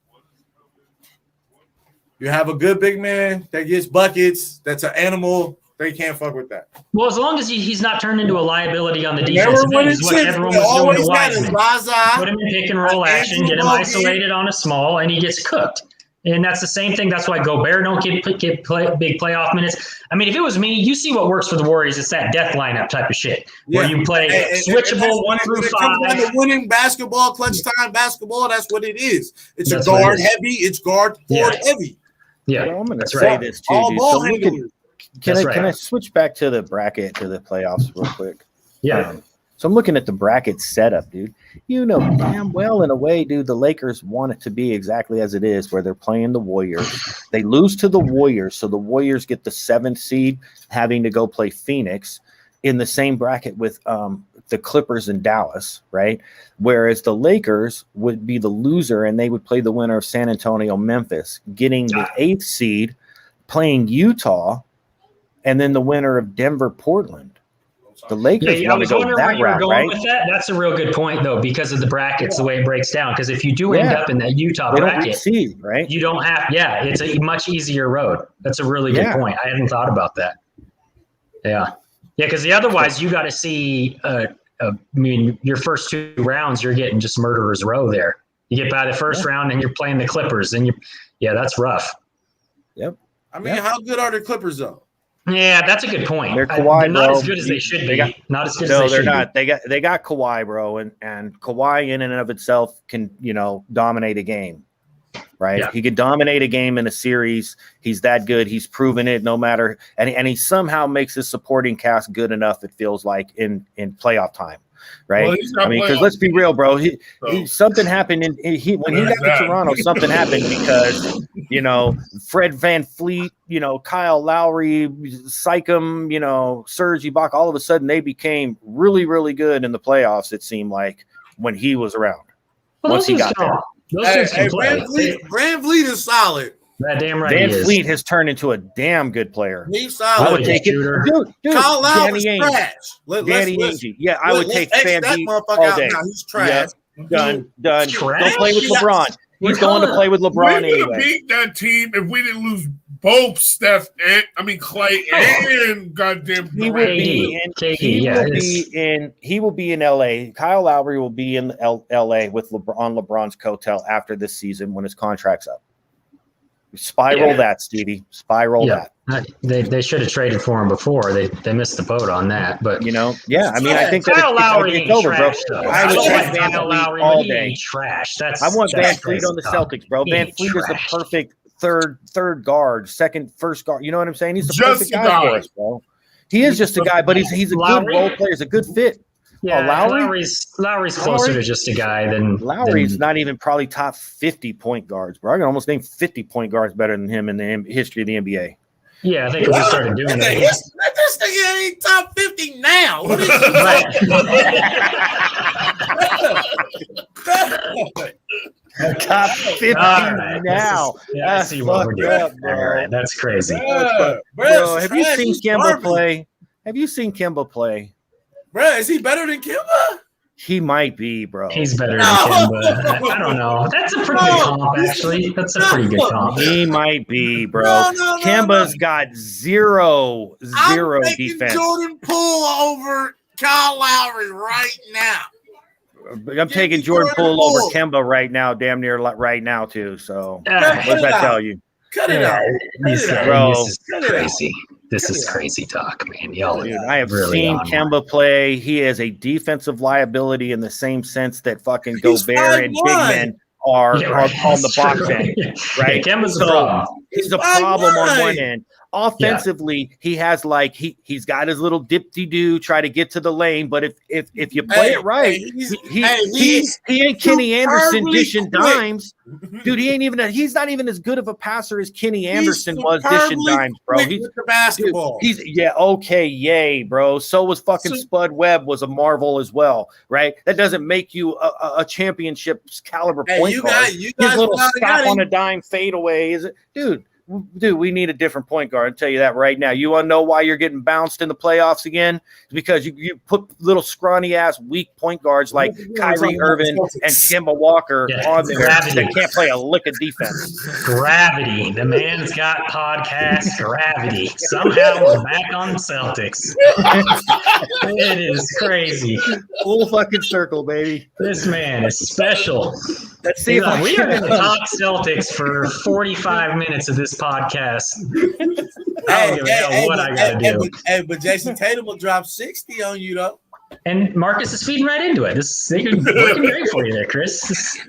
You have a good big man that gets buckets. That's an animal. They can't fuck with that. Well, as long as he's not turned into a liability on the Never defensive won end, it is what since. everyone They was doing always to got his Wiseman. Zaza. Put him in pick and roll action, get him Andrew isolated on a small, and he gets cooked. And that's the same thing. That's why Gobert don't get big playoff minutes. I mean, if it was me, you see what works for the Warriors. It's that death lineup type of shit where you play switchable 1 through When it comes down 5. to winning basketball, clutch time basketball, that's what it is. It's That's a what it guard is. heavy. It's guard forward heavy. Yeah, Well, I'm going to that's say right. this too, All dude. ball So look at, handlers. can That's I right. switch back to the bracket to the playoffs real quick? Yeah. So I'm looking at the bracket setup, dude. You know damn well, in a way, dude, the Lakers want it to be exactly as it is, where they're playing the Warriors. They lose to the Warriors, so the Warriors get the 7th seed, having to go play Phoenix in the same bracket with the Clippers in Dallas, right? Whereas the Lakers would be the loser, and they would play the winner of San Antonio, Memphis, getting the 8th seed, playing Utah, and then the winner of Denver, Portland. The Lakers Yeah, I want to was go wondering where that you were route, going right? with that. That's a real good point, though, because of the brackets, the way it breaks down. Because if you do end Yeah. up in that Utah They don't bracket, seed, right? you don't have. Yeah, it's a much easier road. That's a really good Yeah. point. I hadn't thought about that. Yeah, because otherwise you got to see I mean, your first 2 rounds, you're getting just murderer's row there. You get by the first round and you're playing the Clippers, and that's rough. Yep. I mean, how good are the Clippers though? Yeah, that's a good point. They're Kawhi, they're not bro. as good as they should be. Not as good No, as they they're should not. be. They got Kawhi, bro, and Kawhi in and of itself can dominate a game, right? Yeah. He could dominate a game in a series. He's that good. He's proven it. No matter, and he somehow makes his supporting cast good enough. It feels like in playoff time, right? Well, he's not I mean, because playoff let's be real, bro. So- Something happened when he got to Toronto. Something happened because Fred VanVleet, Kyle Lowry, Siakam, Serge Ibaka. All of a sudden, they became really, really good in the playoffs. It seemed like when he was around. Well, Once he got there, those dudes can play. VanVleet is solid. That damn right he is. VanVleet has turned into a damn good player. He's I solid. would take it, shooter. dude. Kyle Lowry's Danny Ainge. trash. Danny Ainge. Yeah, I would take X that VanVleet motherfucker all out day. now. He's trash. Done. Go Trash? play with LeBron. He's going to play with We LeBron would have anyway. beat that team if we didn't lose both Steph and Clay and goddamn He will Durant. be in. KD, He will be in LA. Kyle Lowry will be in LA with LeBron's coattail after this season when his contract's up. Spiral that, Stevie. Spiral that. They should have traded for him before. They missed the boat on that. But Yeah. I mean, I think that Kyle Lowry it's over, bro. trash, though. I would like take Van Kyle Lowry, Vliet all he day. ain't trash. I want Van Fleet crazy on the talk. Celtics, bro. He Van ain't Fleet is the trash. perfect third guard, first guard. You know what I'm saying? He's the Just perfect a guy guy. for us, bro. He is just a guy, but he's a good Lowry? role player. He's a good fit. Yeah, Lowry? Lowry's closer to just a guy than Lowry's not even probably top 50 point guards, bro. I can almost name 50 point guards better than him in the history of the NBA. Yeah, I think if we started doing that. This nigga ain't top 50 now. What is Top 50 Right, now. I see what we're doing. Up, bro. All right, that's crazy. Bro, have you seen Kemba play? Have you seen Kemba play? Bro, is he better than Kemba? He might be, bro. He's better than Kemba. I don't know. That's a pretty good comp, actually. That's a pretty good comp. He might be, bro. No, Kemba's got zero I'm taking defense. Jordan Poole over Kyle Lowry right now. I'm taking Jordan Poole over Kemba right now, damn near right now too. So what does that tell you? Cut it out. Bro. This is crazy. This is crazy talk, man. Y'all Dude, I have really seen on Kemba play. He is a defensive liability in the same sense that fucking He's Gobert and 5'9". big men are Yeah, right. on the That's box true. end, Yeah, right? Kemba's a So, problem. He's a 5'9". problem on one end. Offensively, he has like he's got his little dip-de-doo, try to get to the lane, but if you play it right, he ain't Kenny Anderson dishing dimes. Dude, he's not even as good of a passer as Kenny Anderson was dishing dimes, bro. He's with the basketball. Yay, bro. So was fucking Spud Webb was a marvel as well, right? That doesn't make you a championship caliber point guard. You His guys little got stop on a dime fadeaway is it, dude, we need a different point guard. I'll tell you that right now. You want to know why you're getting bounced in the playoffs again? It's because you put little scrawny ass weak point guards like Kyrie Irving and Kemba Walker on there that can't play a lick of defense. Gravity. The man's got podcast gravity. Somehow we're back on the Celtics. It is crazy. Full fucking circle, baby. This man is special. Let's see if We are going to talk Celtics for 45 minutes of this podcast. I don't give a hell what I got to do. But Jason Tatum will drop 60 on you, though. And Marcus is feeding right into it. They're working great for you there, Chris.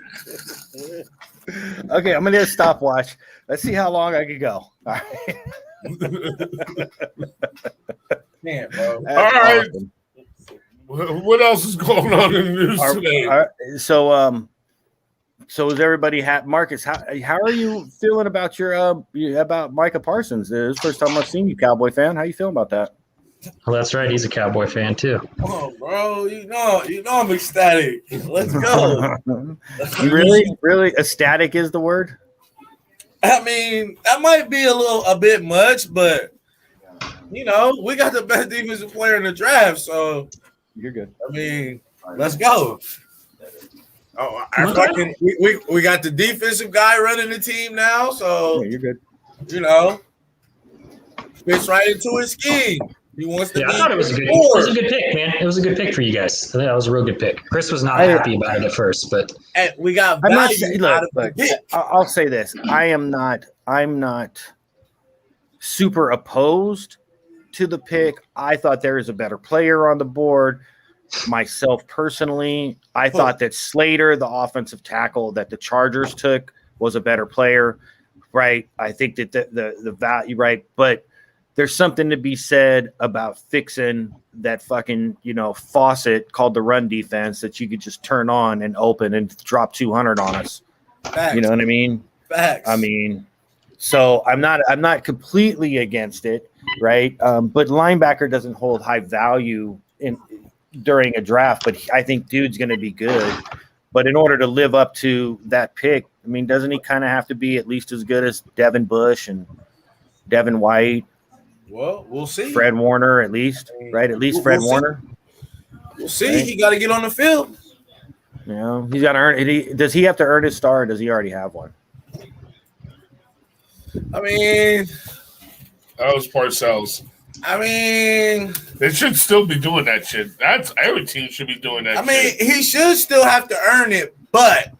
Okay, I'm gonna do a stopwatch. Let's see how long I can go. All right. Man, bro. All right. What else is going on in the news today? So is everybody happy? Marcus, how are you feeling about about Micah Parsons? It's the first time I've seen you, Cowboy fan. How you feeling about that? Well, that's right. He's a Cowboy fan too. Oh, bro, you know I'm ecstatic. Let's go. really ecstatic is the word. I mean, that might be a bit much, but we got the best defensive player in the draft, so you're good. I mean, let's go. Oh, we got the defensive guy running the team now, so you're good. Fits right into his scheme. He wants to Yeah, be I thought it was a good pick, man. It was a good pick for you guys. I think that was a real good pick. Chris was not happy about it at first, but And we got I'm not value saying. out Look, of the look. pick. I'll say this. I'm not super opposed to the pick. I thought there is a better player on the board. Myself personally, I thought that Slater, the offensive tackle that the Chargers took, was a better player. Right? I think that the value, right? But there's something to be said about fixing that fucking, faucet called the run defense that you could just turn on and open and drop 200 on us. Facts. You know what I mean? Facts. I mean, so I'm not completely against it, right? But linebacker doesn't hold high value during a draft, but I think dude's going to be good. But in order to live up to that pick, I mean, doesn't he kind of have to be at least as good as Devin Bush and Devin White? Well, we'll see. Fred Warner, at least, right? At least Fred Warner. We'll see. Right? He got to get on the field. He's got to earn it. Does he have to earn his star, or does he already have one? I mean, That was Parcells. They should still be doing that shit. That's every team should be doing that. Shit. he should still have to earn it, but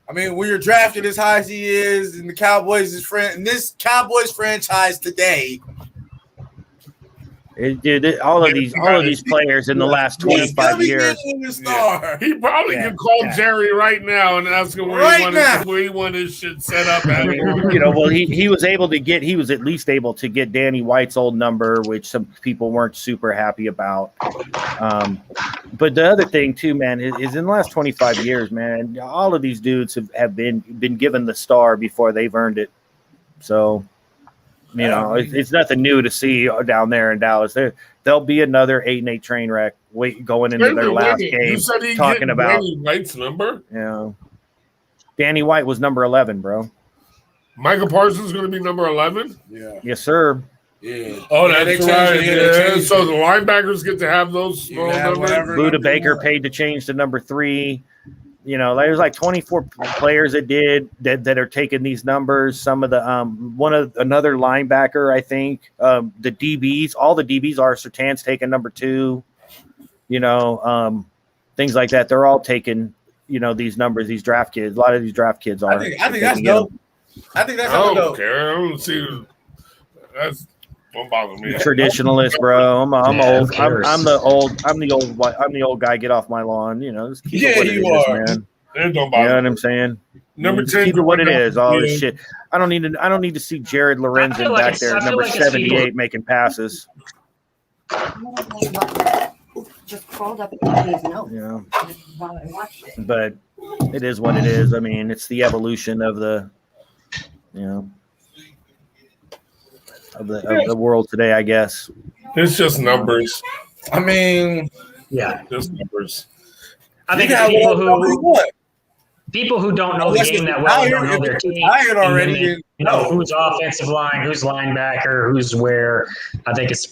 when you're drafted as high as he is, and the Cowboys this Cowboys franchise today. All of these players in the last 25 years. He probably could call Jerry right now and ask him where he wanted his shit set up at. Well, he was at least able to get Danny White's old number, which some people weren't super happy about. But the other thing too, man, is in the last 25 years, man, all of these dudes have been given the star before they've earned it. So. It's nothing new to see down there in Dallas. There'll be another 8-8 train wreck going into their last game. You said he talking about Danny White's number. Danny White was number 11, bro. Michael Parsons is going to be number 11. Yeah. Yes, sir. Yeah. Oh, that's right. Yeah. So the linebackers get to have those small numbers. Buda Baker paid to change to number 3. There's like 24 players that are taking these numbers. Some of the another linebacker, I think. The DBs, all the DBs are. Sertan's taking number 2. Things like that. They're all taking these numbers. These draft kids. A lot of these draft kids are. I think that's dope. I think that's dope. I don't care. I don't see. That's don't bother me. Traditionalist, bro. I'm old. I'm the old guy. Get off my lawn. Just keep it what it is, man. It don't bother. You know what I'm saying? Number 10. Keep it what it is. All this shit. I don't need to see Jared Lorenzen back there, number 78, making passes. Just crawled up and his nose. Yeah. While I watched it. But it is what it is. I mean, it's the evolution of the of the world today, I guess. It's just numbers. Yeah, just numbers. I think people who don't know the game that well don't know their team. Already, who's offensive line, who's linebacker, who's where. I think it's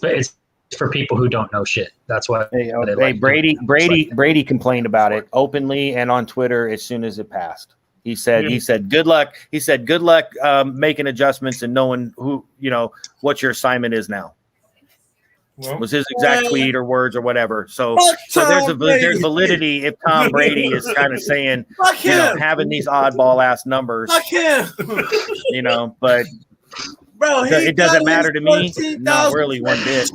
for people who don't know shit. That's why. Brady complained about it openly and on Twitter as soon as it passed. He said, good luck. He said, good luck making adjustments and knowing what your assignment is now. Well, was his exact tweet or words or whatever. So there's validity if Tom Brady is kind of saying, having these oddball ass numbers, but bro, it doesn't matter to me. Not really one bit.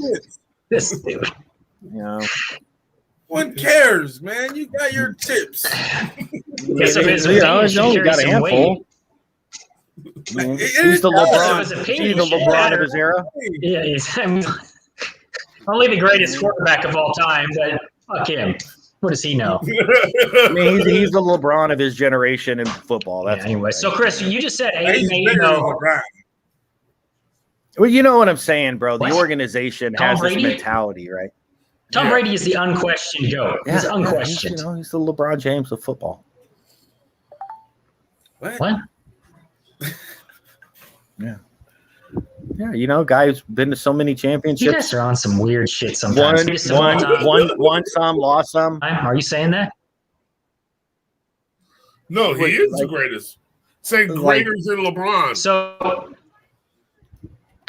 This dude. One cares, man. You got your tips. He's only got a handful. He's the LeBron. He's the LeBron of his era. Yeah, he's only the greatest quarterback of all time, but fuck him. What does he know? I mean, he's the LeBron of his generation in football. That's anyway. So, Chris, you just said well, you know what I'm saying, bro. The organization has this mentality, right? Tom Brady is the unquestioned GOAT. He's unquestioned. He's the LeBron James of football. What? Yeah. Yeah, guys been to so many championships. You guys are on some weird shit sometimes. Won some, lost some. Are you saying that? No, he is the greatest. Say greater than LeBron. So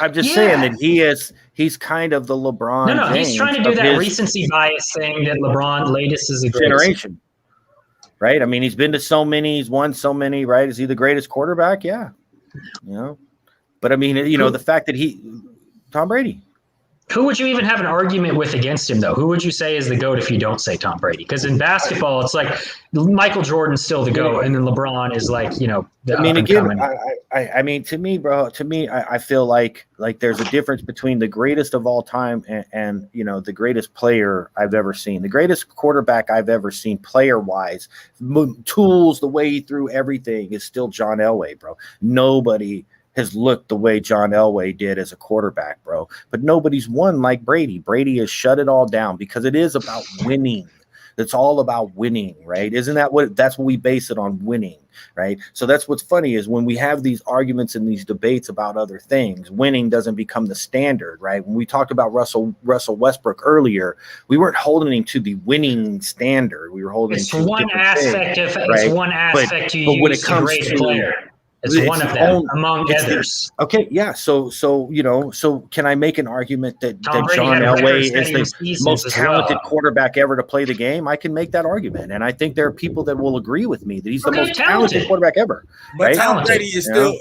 I'm just saying that he's kind of the LeBron. No, James he's trying to do that his recency bias thing that LeBron latest is a generation. Right? I mean, he's been to so many, he's won so many, right? Is he the greatest quarterback? Yeah. You know, but I mean, you know, the fact that Tom Brady. Who would you even have an argument with against him, though? Who would you say is the GOAT if you don't say Tom Brady? Because in basketball, it's like Michael Jordan's still the GOAT, and then LeBron is like, you know, the I mean, again, up-and-coming. I mean, to me, bro, I feel like there's a difference between the greatest of all time and you know, the greatest player I've ever seen, the greatest quarterback I've ever seen, player-wise, tools, the way he threw everything is still John Elway, bro. Nobody has looked the way John Elway did as a quarterback, bro. But nobody's won like Brady. Brady has shut it all down because it is about winning. It's all about winning, right? Isn't that that's what we base it on, winning, right? So that's what's funny is when we have these arguments and these debates about other things, winning doesn't become the standard, right? When we talked about Russell Westbrook earlier, we weren't holding him to the winning standard. We were holding him to one aspect things, of right? it's one aspect but when it comes great to player. It's one of them among others. Okay, yeah. So you know, so can I make an argument that John Elway is the most talented quarterback ever to play the game? I can make that argument, and I think there are people that will agree with me that he's the most talented quarterback ever. But right? Tom Brady is still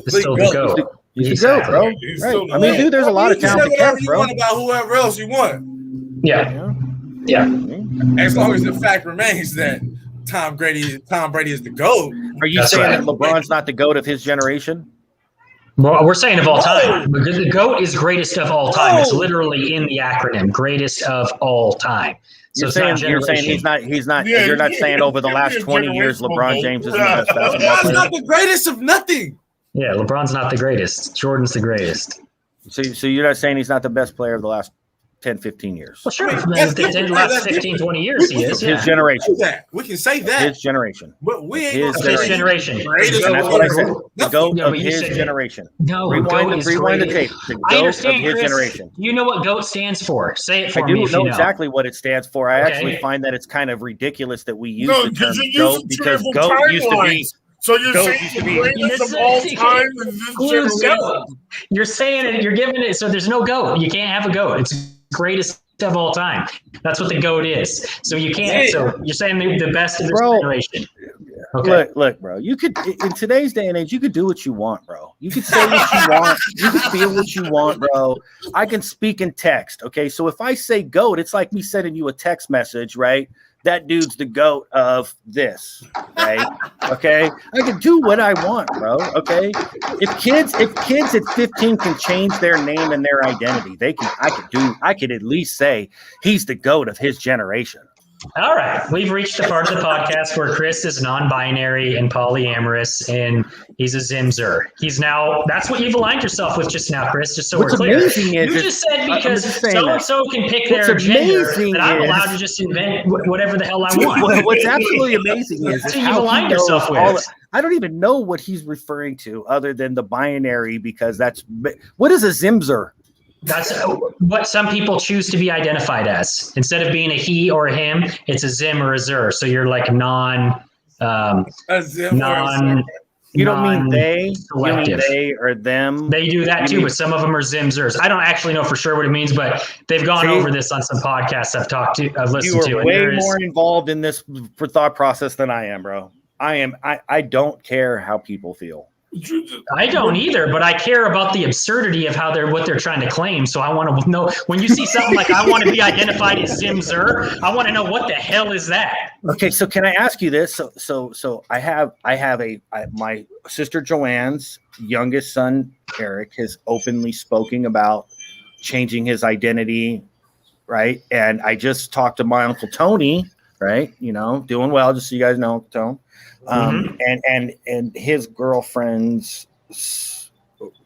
the GOAT. He's the GOAT, bro. Right? I mean, dude, there's a lot of talented cats, bro. You want about whoever else you want. Yeah. As long as the fact remains that Tom Brady is the GOAT. Are you saying that LeBron's not the GOAT of his generation? Well, we're saying of all time because the GOAT is greatest of all time. It's literally in the acronym, greatest of all time. So you're saying he's not. Yeah, you're not saying over the last 20 years LeBron James is the best basketball player. LeBron's not the greatest of nothing. Yeah, LeBron's not the greatest. Jordan's the greatest. So you're not saying he's not the best player of the last 10, 15 years. Well, sure. The last 15, 20 years, he is. His generation. We can say that. His generation. But we ain't his generation. And that's what I said. The GOAT of his generation. No, rewind the tape. The GOAT of his generation. You know what GOAT stands for. Say it for me. I do know exactly what it stands for. I actually find that it's kind of ridiculous that we use the term GOAT because GOAT used to be. So you're saying the greatest of all time in this generation? You're saying it. You're giving it. So there's no GOAT. You can't have a GOAT. It's greatest of all time. That's what the GOAT is. So you can't. So you're saying the best of this generation. Okay. Look, bro. You could in today's day and age, you could do what you want, bro. You could say what you want. You can feel what you want, bro. I can speak in text. Okay, so if I say GOAT, it's like me sending you a text message, right? That dude's the GOAT of this, right? Okay, I can do what I want, bro. Okay, if kids at 15 can change their name and their identity, they can. I could at least say he's the GOAT of his generation. All right, we've reached the part of the podcast where Chris is non-binary and polyamorous, and he's a Zimzer. He's now. That's what you've aligned yourself with just now, Chris. Just so we're clear. You just said because so and so can pick their gender, that I'm allowed to just invent whatever the hell I want. What's absolutely amazing is that's what you've aligned yourself with. I don't even know what he's referring to other than the binary because that's what is a Zimzer. That's what some people choose to be identified as. Instead of being a he or a him, it's a Zim or a Zer. So you're like non. You don't mean they? You mean they or them? They do that too, but some of them are Zim Zers. I don't actually know for sure what it means, but they've gone over this on some podcasts I've listened to. You are way more involved in this thought process than I am, bro. I don't care how people feel. I don't either, but I care about the absurdity of what they're trying to claim. So I want to know when you see something like I want to be identified as Zim Zer, I want to know what the hell is that? Okay, so can I ask you this? So I have my sister Joanne's youngest son Eric has openly spoken about changing his identity, right? And I just talked to my uncle Tony, right? You know, doing well, just so you guys know, Uncle Tony. And his girlfriend's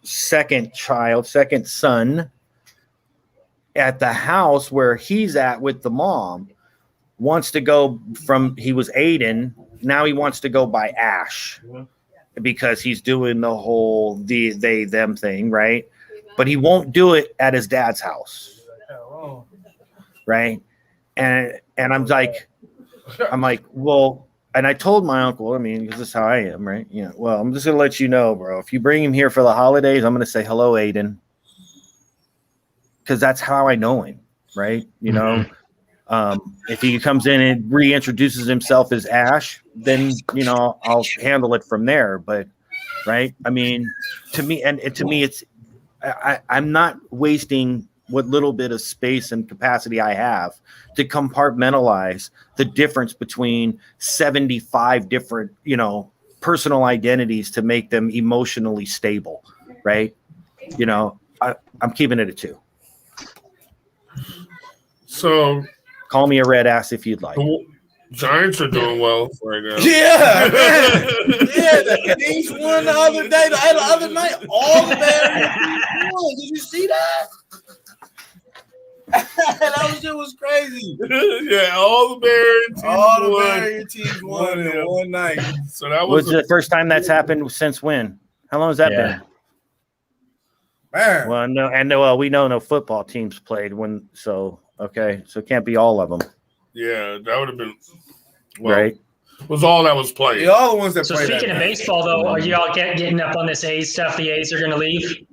second son at the house where he's at with the mom wants to go from, he was Aiden. Now he wants to go by Ash because he's doing the whole, they, them thing. Right. But he won't do it at his dad's house. Right. And I'm like, well, and I told my uncle, I mean, because this is how I am, right? Yeah. Well, I'm just going to let you know, bro. If you bring him here for the holidays, I'm going to say, hello, Aiden. because that's how I know him, right? You know, if he comes in and reintroduces himself as Ash, then, you know, I'll handle it from there. But, right? I mean, to me, it's I'm not wasting what little bit of space and capacity I have to compartmentalize the difference between 75 different, you know, personal identities to make them emotionally stable, right? You know, I'm keeping it at 2. So call me a red ass if you'd like. the Giants are doing well right now. Yeah, man. Yeah, the Kings won the other day. The other night, all the Bears won. Did you see that? That shit was crazy. Yeah, all the Bears teams won in one night. So that Was was the first time that's happened since when? How long has that been? Man. Well, no, and well, we know no football teams played when, so okay, so it can't be all of them, yeah, that would have been right? Was all that was played. Yeah, all the ones that So played speaking that of night. baseball, though, are you all getting up on this A's stuff? The A's are going to leave.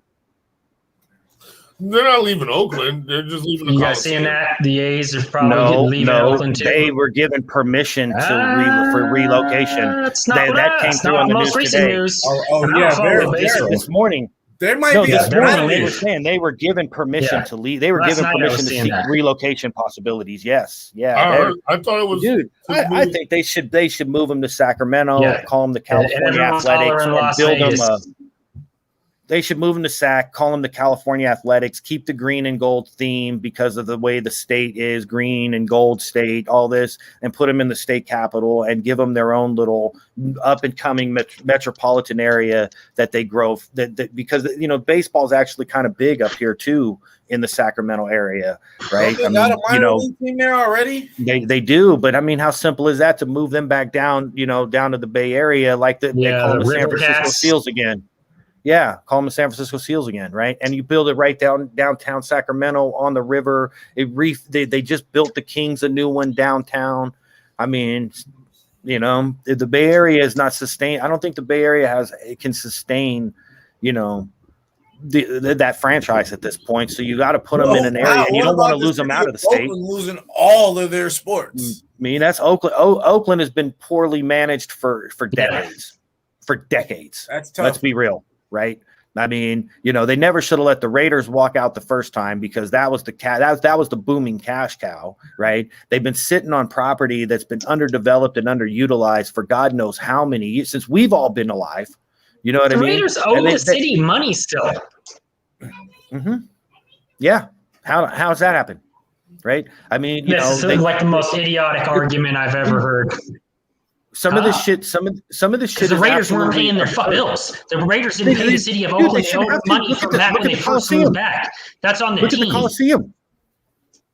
They're not leaving Oakland. They're just leaving the You guys seeing Coliseum. that? The A's are probably leaving Oakland too. They were given permission for relocation. That's not That came that's through not on the most news recent today. news. Oh, I don't yeah, follow very- baseball. This morning. There might No, be this a morning they battle. were saying they were given permission Yeah. to leave. They were Last given night I was permission to seeing seek that. relocation possibilities. Yes, I yeah. thought it was. Dude, I think they should move them to Sacramento, Yeah. call them the And California everyone's Athletics, hollering and Las build them Vegas. they should move them to SAC, call them the California Athletics, keep the green and gold theme because of the way the state is, green and gold state, all this, and put them in the state capital and give them their own little up and coming metropolitan area that they grow. That because, you know, baseball is actually kind of big up here too in the Sacramento area, right? They got a minor league team there already. They do, but I mean, how simple is that to move them back down, you know, down to the Bay Area, like they call them the San River Francisco Cats. Seals again. Yeah, call them the San Francisco Seals again, right? And you build it right downtown Sacramento on the river. They just built the Kings a new one downtown. I mean, you know, the Bay Area is not sustained. I don't think the Bay Area can sustain, you know, that franchise at this point. So you got to put them in an area, and you don't want to lose them out of the state. Losing all of their sports. I mean, that's Oakland. Oakland has been poorly managed for decades. For decades. That's tough. Let's be real, right? I mean, you know, they never should have let the Raiders walk out the first time because that was that was the booming cash cow, right? They've been sitting on property that's been underdeveloped and underutilized for God knows how many years since we've all been alive. You know what I The mean? Raiders owe the city money still. Mm-hmm. Yeah. How's that happen? Right? I mean, you This know, is like the most idiotic argument I've ever heard. some of this shit. Some of this shit. Because the is Raiders weren't absolutely paying their absurd. bills. The Raiders didn't pay the city of Dude, Oakland. they They owed shouldn't have to. money Look from at the- back look when at they the first Coliseum. moved back. That's on the Look at team. the Coliseum.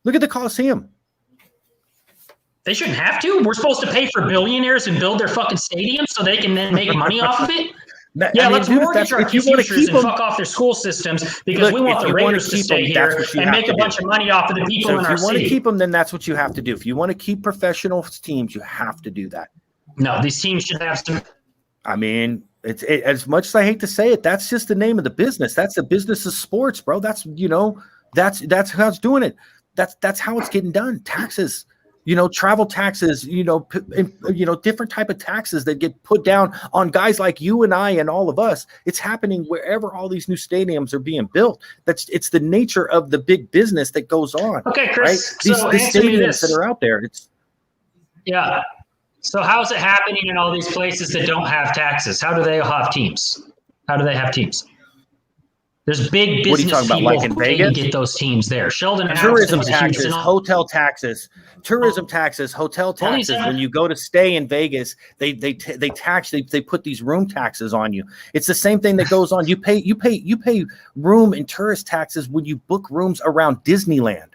Look at the Coliseum. They shouldn't have to. We're supposed to pay for billionaires and build their fucking stadium so they can then make money off of it. Yeah, let's mortgage our if you want to futures keep and them, fuck off their school systems because Look, we want if the you wanna Raiders to keep stay them, that's here what you and have make to a do. bunch of money off of the people so in if our you want to city. keep them, then that's what you have to do. If you want to keep professional teams, you have to do that. No, these teams should have some. I mean, as much as I hate to say it, that's just the name of the business. That's the business of sports, bro. That's, you know, that's how it's doing it. That's how it's getting done. Taxes, you know, travel taxes, you know, different type of taxes that get put down on guys like you and I and all of us. It's happening wherever all these new stadiums are being built. It's the nature of the big business that goes on. Okay, Right? Chris. These So answer me stadiums this. that are out there. Yeah. So how's it happening in all these places that don't have taxes? How do they have teams? How do they have teams? There's big What are you business talking about, people like in who pay to Vegas? get those teams there. Sheldon Tourism Adelson was a huge taxes, phenomenon. hotel taxes, tourism taxes, hotel Only taxes. that- When you go to stay in Vegas, they put these room taxes on you. It's the same thing that goes on. You pay room and tourist taxes when you book rooms around Disneyland.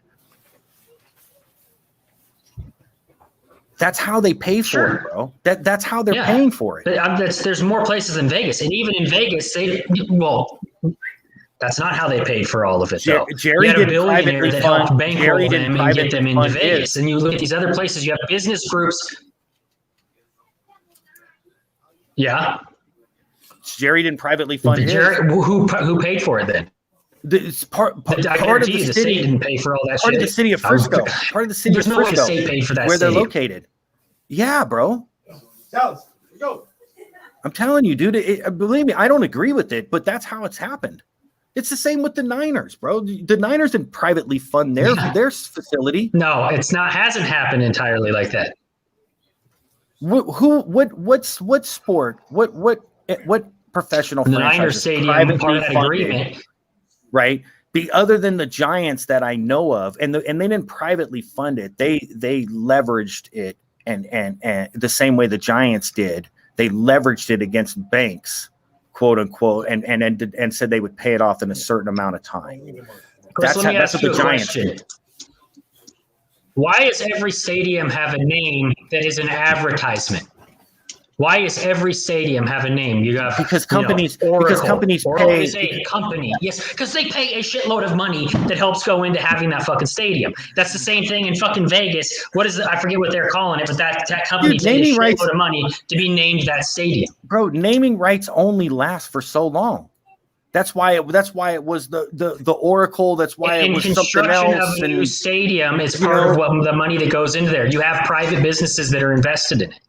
That's how they pay for it, bro. That's how they're Yeah. paying for it. But, there's more places in Vegas, and even in Vegas, that's not how they paid for all of it, though. Jerry you had a didn't billionaire privately that fund- helped bankroll Jerry didn't them and get privately them into fund Vegas. his. And you look at these other places, you have business groups. Yeah. Jerry didn't privately fund his. Jerry, who paid for it then? It's part I of guarantee the you the state city. didn't pay for all that Part shit. of the city of Frisco. Part of the city There's of no way the Frisco, state paid for that where they're stadium. located. Yeah, bro. Dallas, go. I'm telling you, dude. Believe me, I don't agree with it, but that's how it's happened. It's the same with the Niners, bro. The Niners didn't privately fund their facility. No, it's not. Hasn't happened entirely like that. What sport? What professional The franchise Niners is stadium, privately part of that funded, agreement. right? Other than the Giants that I know of, and they didn't privately fund it. They leveraged it, and the same way the Giants did. They leveraged it against banks, quote unquote, and said they would pay it off in a certain amount of time. Chris, let me That's ask what you the a Giants question. did. Why does every stadium have a name that is an advertisement? Why does every stadium have a name? You got Because companies pay. is a company. Yes, because they pay a shitload of money that helps go into having that fucking stadium. That's the same thing in fucking Vegas. What is it? I forget what they're calling it, but that company paid a shitload of money to be named that stadium. Bro, naming rights only last for so long. That's why it was the Oracle. That's why it was something else. Construction of a new stadium is part of what the money that goes into there. You have private businesses that are invested in it.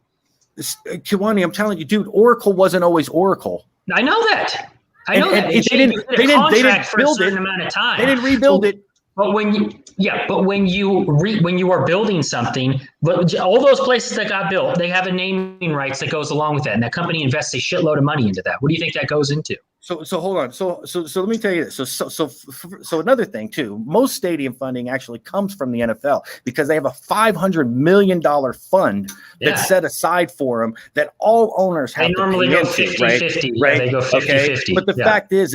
Kiwani, I'm telling you, dude, Oracle wasn't always Oracle. I know that. I know that. They didn't build it. Amount of time. They didn't rebuild it. But when you are building something, but all those places that got built, they have a naming rights that goes along with that, and that company invests a shitload of money into that. What do you think that goes into? So hold on. So let me tell you this. So another thing too. Most stadium funding actually comes from the NFL because they have a $500 million fund that's set aside for them that all owners have. They normally go 50-50. Right? They go 50-50. But the fact is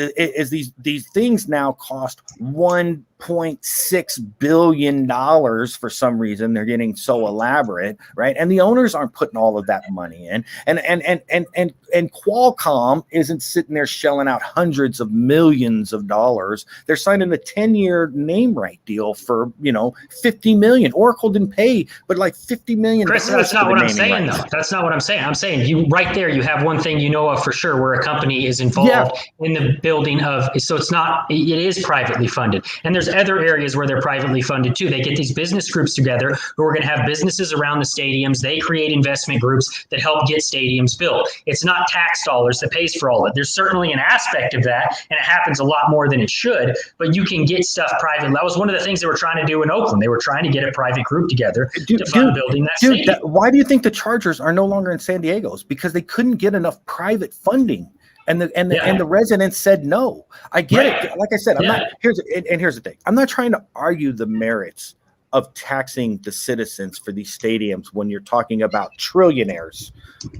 these things now cost $1.6 billion for some reason. They're getting so elaborate, right? And the owners aren't putting all of that money in. And Qualcomm isn't sitting there shelling out hundreds of millions of dollars. They're signing a 10-year name right deal for $50 million. Oracle didn't pay, but like $50 million. Chris, that's not what I'm saying, though. That's not what I'm saying. I'm saying you right there. You have one thing you know of for sure where a company is involved in the building of. So it's not. It is privately funded, and there's other areas where they're privately funded too. They get these business groups together who are going to have businesses around the stadiums. They create investment groups that help get stadiums built. It's not tax dollars that pays for all of it. There's certainly an aspect of that, and it happens a lot more than it should, but you can get stuff private. That was one of the things they were trying to do in Oakland. They were trying to get a private group together to fund building that stadium. Why do you think the Chargers are no longer in San Diego's? Because they couldn't get enough private funding. And the residents said no. I get it. Like I said, I'm not. Here's the thing. I'm not trying to argue the merits of taxing the citizens for these stadiums when you're talking about trillionaires,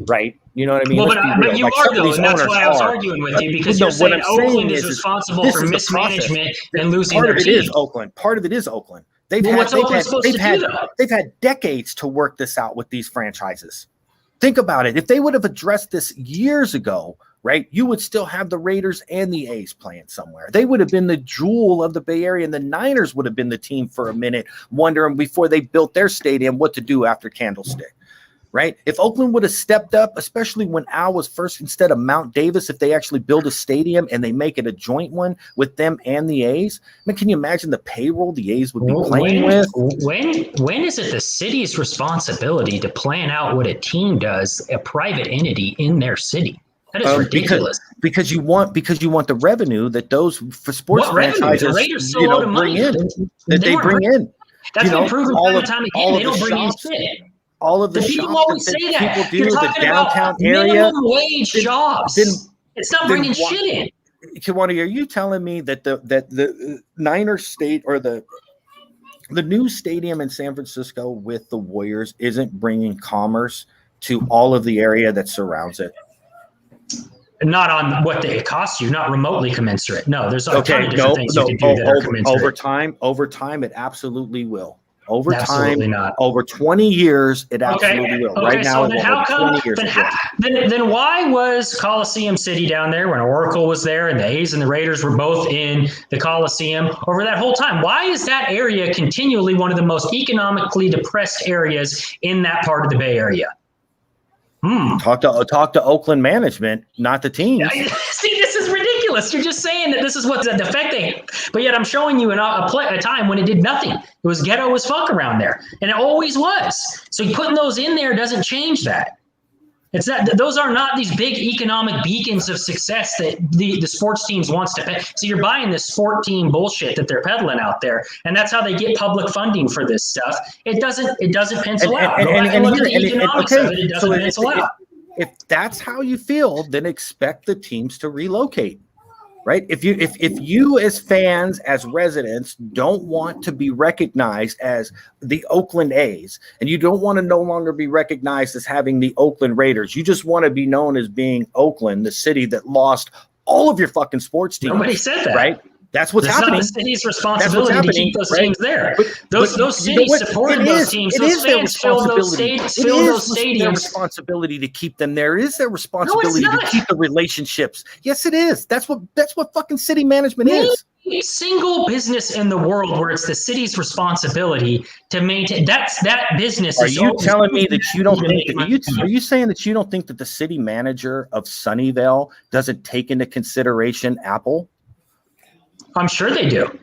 right? You know what I mean? Well, but you are though, and that's why I was arguing with you because you're saying Oakland is responsible for mismanagement and losing their team. Part of it is Oakland. They've had decades to work this out with these franchises. Think about it. If they would have addressed this years ago, right, you would still have the Raiders and the A's playing somewhere. They would have been the jewel of the Bay Area, and the Niners would have been the team for a minute, wondering before they built their stadium what to do after Candlestick, right? If Oakland would have stepped up, especially when Al was first instead of Mount Davis, if they actually build a stadium and they make it a joint one with them and the A's, I mean, can you imagine the payroll the A's would be playing with? When is it the city's responsibility to plan out what a team does, a private entity in their city? That is ridiculous. Because you want the revenue that those for sports franchises bring in. They bring in. That's been proven time and time again. They don't bring in shit. All of the people always say that. People do, the downtown area. Minimum wage jobs. It's not bringing shit in. Kiwani, are you telling me that the Niners state or the new stadium in San Francisco with the Warriors isn't bringing commerce to all of the area that surrounds it? Not on what it costs you, not remotely commensurate. No, there's a ton of different things you can do that are commensurate. Over time, it absolutely will. Over absolutely time, not. Over 20 years, it absolutely will. Right now, then how come? Then why was Coliseum City down there when Oracle was there and the A's and the Raiders were both in the Coliseum over that whole time? Why is that area continually one of the most economically depressed areas in that part of the Bay Area? Talk to Oakland management, not the team. See, this is ridiculous. ridiculous. You're just saying that this is what's affecting. But yet I'm showing you a time when it did nothing. It was ghetto as fuck around there. And it always was. So putting those in there doesn't change that. It's not; those are not these big economic beacons of success that the sports teams wants to pay. So you're buying this sport team bullshit that they're peddling out there, and that's how they get public funding for this stuff. It doesn't pencil out. It doesn't pencil out. If that's how you feel, then expect the teams to relocate. Right? If you as fans, as residents, don't want to be recognized as the Oakland A's, and you don't want to no longer be recognized as having the Oakland Raiders, you just want to be known as being Oakland, the city that lost all of your fucking sports teams. Nobody said that. Right? That's what's happening. It's not the city's responsibility to keep those teams there. Those cities supported those teams. Those fans filled those stadiums. Their responsibility to keep them there. It is their responsibility to keep the relationships. Yes, it is. That's what fucking city management is. A single business in the world where it's the city's responsibility to maintain that business. Are you telling me that you don't think that are you saying that you don't think that the city manager of Sunnyvale doesn't take into consideration Apple? I'm sure they do.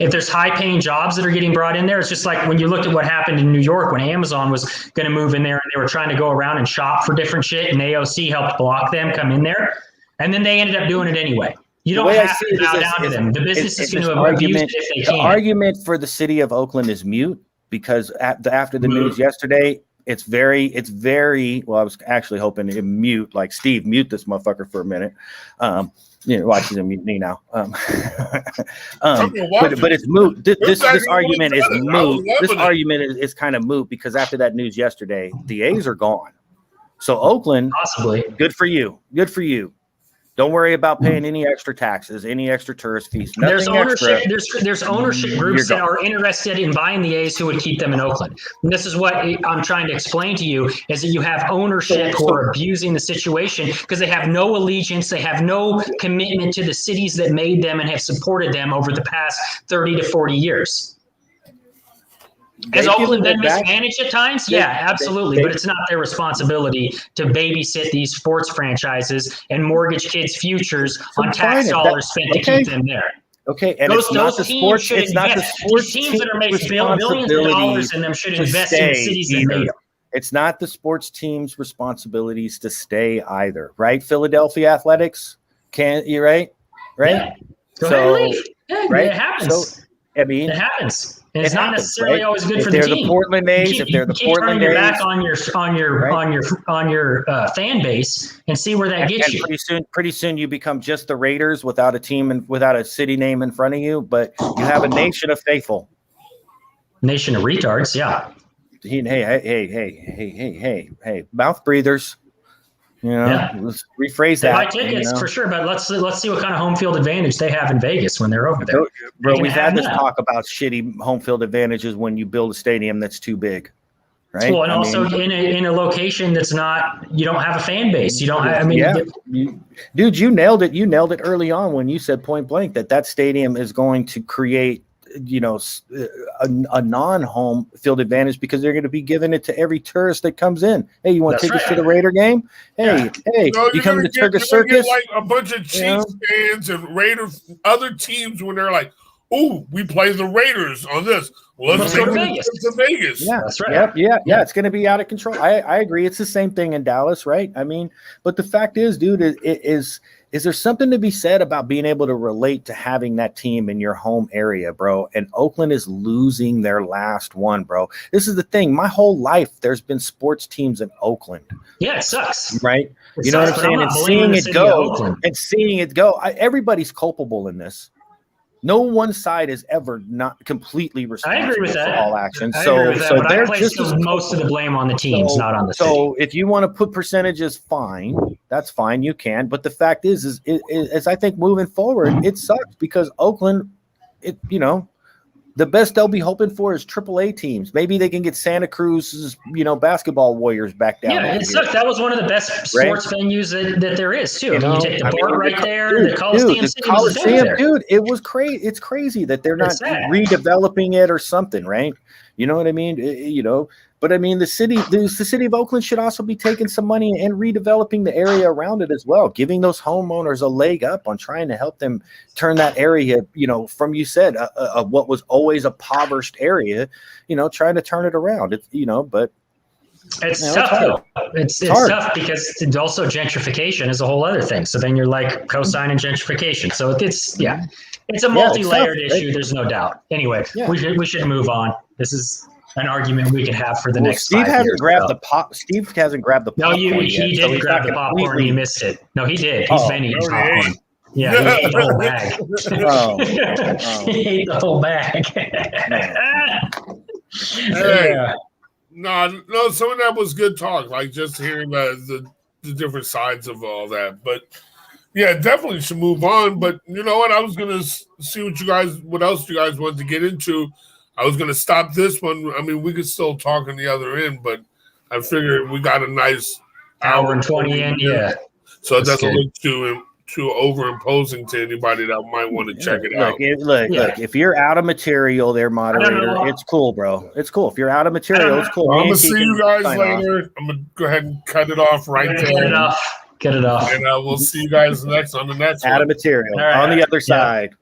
If there's high-paying jobs that are getting brought in there, it's just like when you looked at what happened in New York when Amazon was going to move in there and they were trying to go around and shop for different shit, and AOC helped block them come in there, and then they ended up doing it anyway. You don't have to bow down to them. The business is going to abuse it if they can. The argument for the city of Oakland is mute because after the news yesterday, it's very well. I was actually hoping to mute, like Steve, mute this motherfucker for a minute. Watch he's a mutiny now. But it's moot. This argument is moot. This argument is kind of moot because after that news yesterday, the A's are gone. So Oakland, possibly, good for you. Good for you. Don't worry about paying any extra taxes, any extra tourist fees. There's ownership. There's ownership groups that are interested in buying the A's who would keep them in Oakland. And this is what I'm trying to explain to you: is that you have ownership who are abusing the situation because they have no allegiance, they have no commitment to the cities that made them and have supported them over the past 30 to 40 years. Has Oakland been mismanaged at times? Yeah, absolutely. But it's not their responsibility to babysit these sports franchises and mortgage kids' futures on tax dollars spent to keep them there. Okay, and it's not the sports teams that are making billions of dollars in them should invest in the cities that made them. It's not the sports team's responsibilities to stay either, right? Philadelphia Athletics, you're right? Yeah. Go ahead, right? It happens. So, I mean, it happens. And it's not necessarily always good for the team. If they're the Portland A's, if they're the Portland A's, turning your back on your fan base and see where that gets you. Pretty soon you become just the Raiders without a team and without a city name in front of you, but you have a nation of faithful. Nation of retards, yeah. Hey, mouth breathers. Let's rephrase that. Buy tickets for sure, but let's see what kind of home field advantage they have in Vegas when they're over there. Bro, we've had this talk about shitty home field advantages when you build a stadium that's too big, right? Well, and also in a location that's not, you don't have a fan base. You don't have, dude, you nailed it. You nailed it early on when you said point blank that stadium is going to create a non-home field advantage because they're going to be giving it to every tourist that comes in. Hey, you want tickets to the Raider game? Hey, you come to Turkish Circus? Like a bunch of Chiefs fans and Raiders, other teams when they're like, "Oh, we play the Raiders on this. Well, let's go to Vegas." Yeah, that's right. Yeah. It's going to be out of control. I agree. It's the same thing in Dallas, right? I mean, but the fact is, dude, is there something to be said about being able to relate to having that team in your home area, bro? And Oakland is losing their last one, bro. This is the thing. My whole life, there's been sports teams in Oakland. Yeah, it sucks. Right? You know what I'm saying? And seeing it go, everybody's culpable in this. No one side is ever not completely responsible for all actions. So they're just most of the blame on the teams, not on the city. So if you want to put percentages, fine, that's fine, you can. But the fact is I think moving forward, it sucks because Oakland, the best they'll be hoping for is AAA teams. Maybe they can get Santa Cruz's, basketball Warriors back down. Yeah, it sucks. That was one of the best sports venues that there is too. You take the Bart right there, the Coliseum. Dude, it was crazy. It's crazy that they're not redeveloping it or something, right? You know what I mean? But I mean, the city of Oakland should also be taking some money and redeveloping the area around it as well, giving those homeowners a leg up on trying to help them turn that area, from you said, what was always a impoverished area, trying to turn it around. But it's tough though. It's tough because also gentrification is a whole other thing. So then you're like co-signing gentrification. So it's a multi-layered issue. There's no doubt. Anyway, we should move on. This is an argument we could have for the next. Steve 5 hasn't years, grabbed the pop. Steve hasn't grabbed the. No, he did grab the popcorn. And you missed it. No, he did. He's been eating popcorn. Yeah, he ate the whole bag. He ate the whole bag. Hey, no, some of that was good talk. Like just hearing the different sides of all that. But yeah, definitely should move on. But you know what? I was gonna see what else you guys wanted to get into. I was gonna stop this one. I mean, we could still talk on the other end, but I figured we got a nice hour and 20 in. Yeah, so it doesn't look too overimposing to anybody that might want to check it out. Look, if you're out of material there, moderator, it's cool, bro. It's cool. If you're out of material, it's cool. I'm going to see you guys later. I'm going to go ahead and cut it off right there. Get it off. And we'll see you guys on the next out of material on the other side.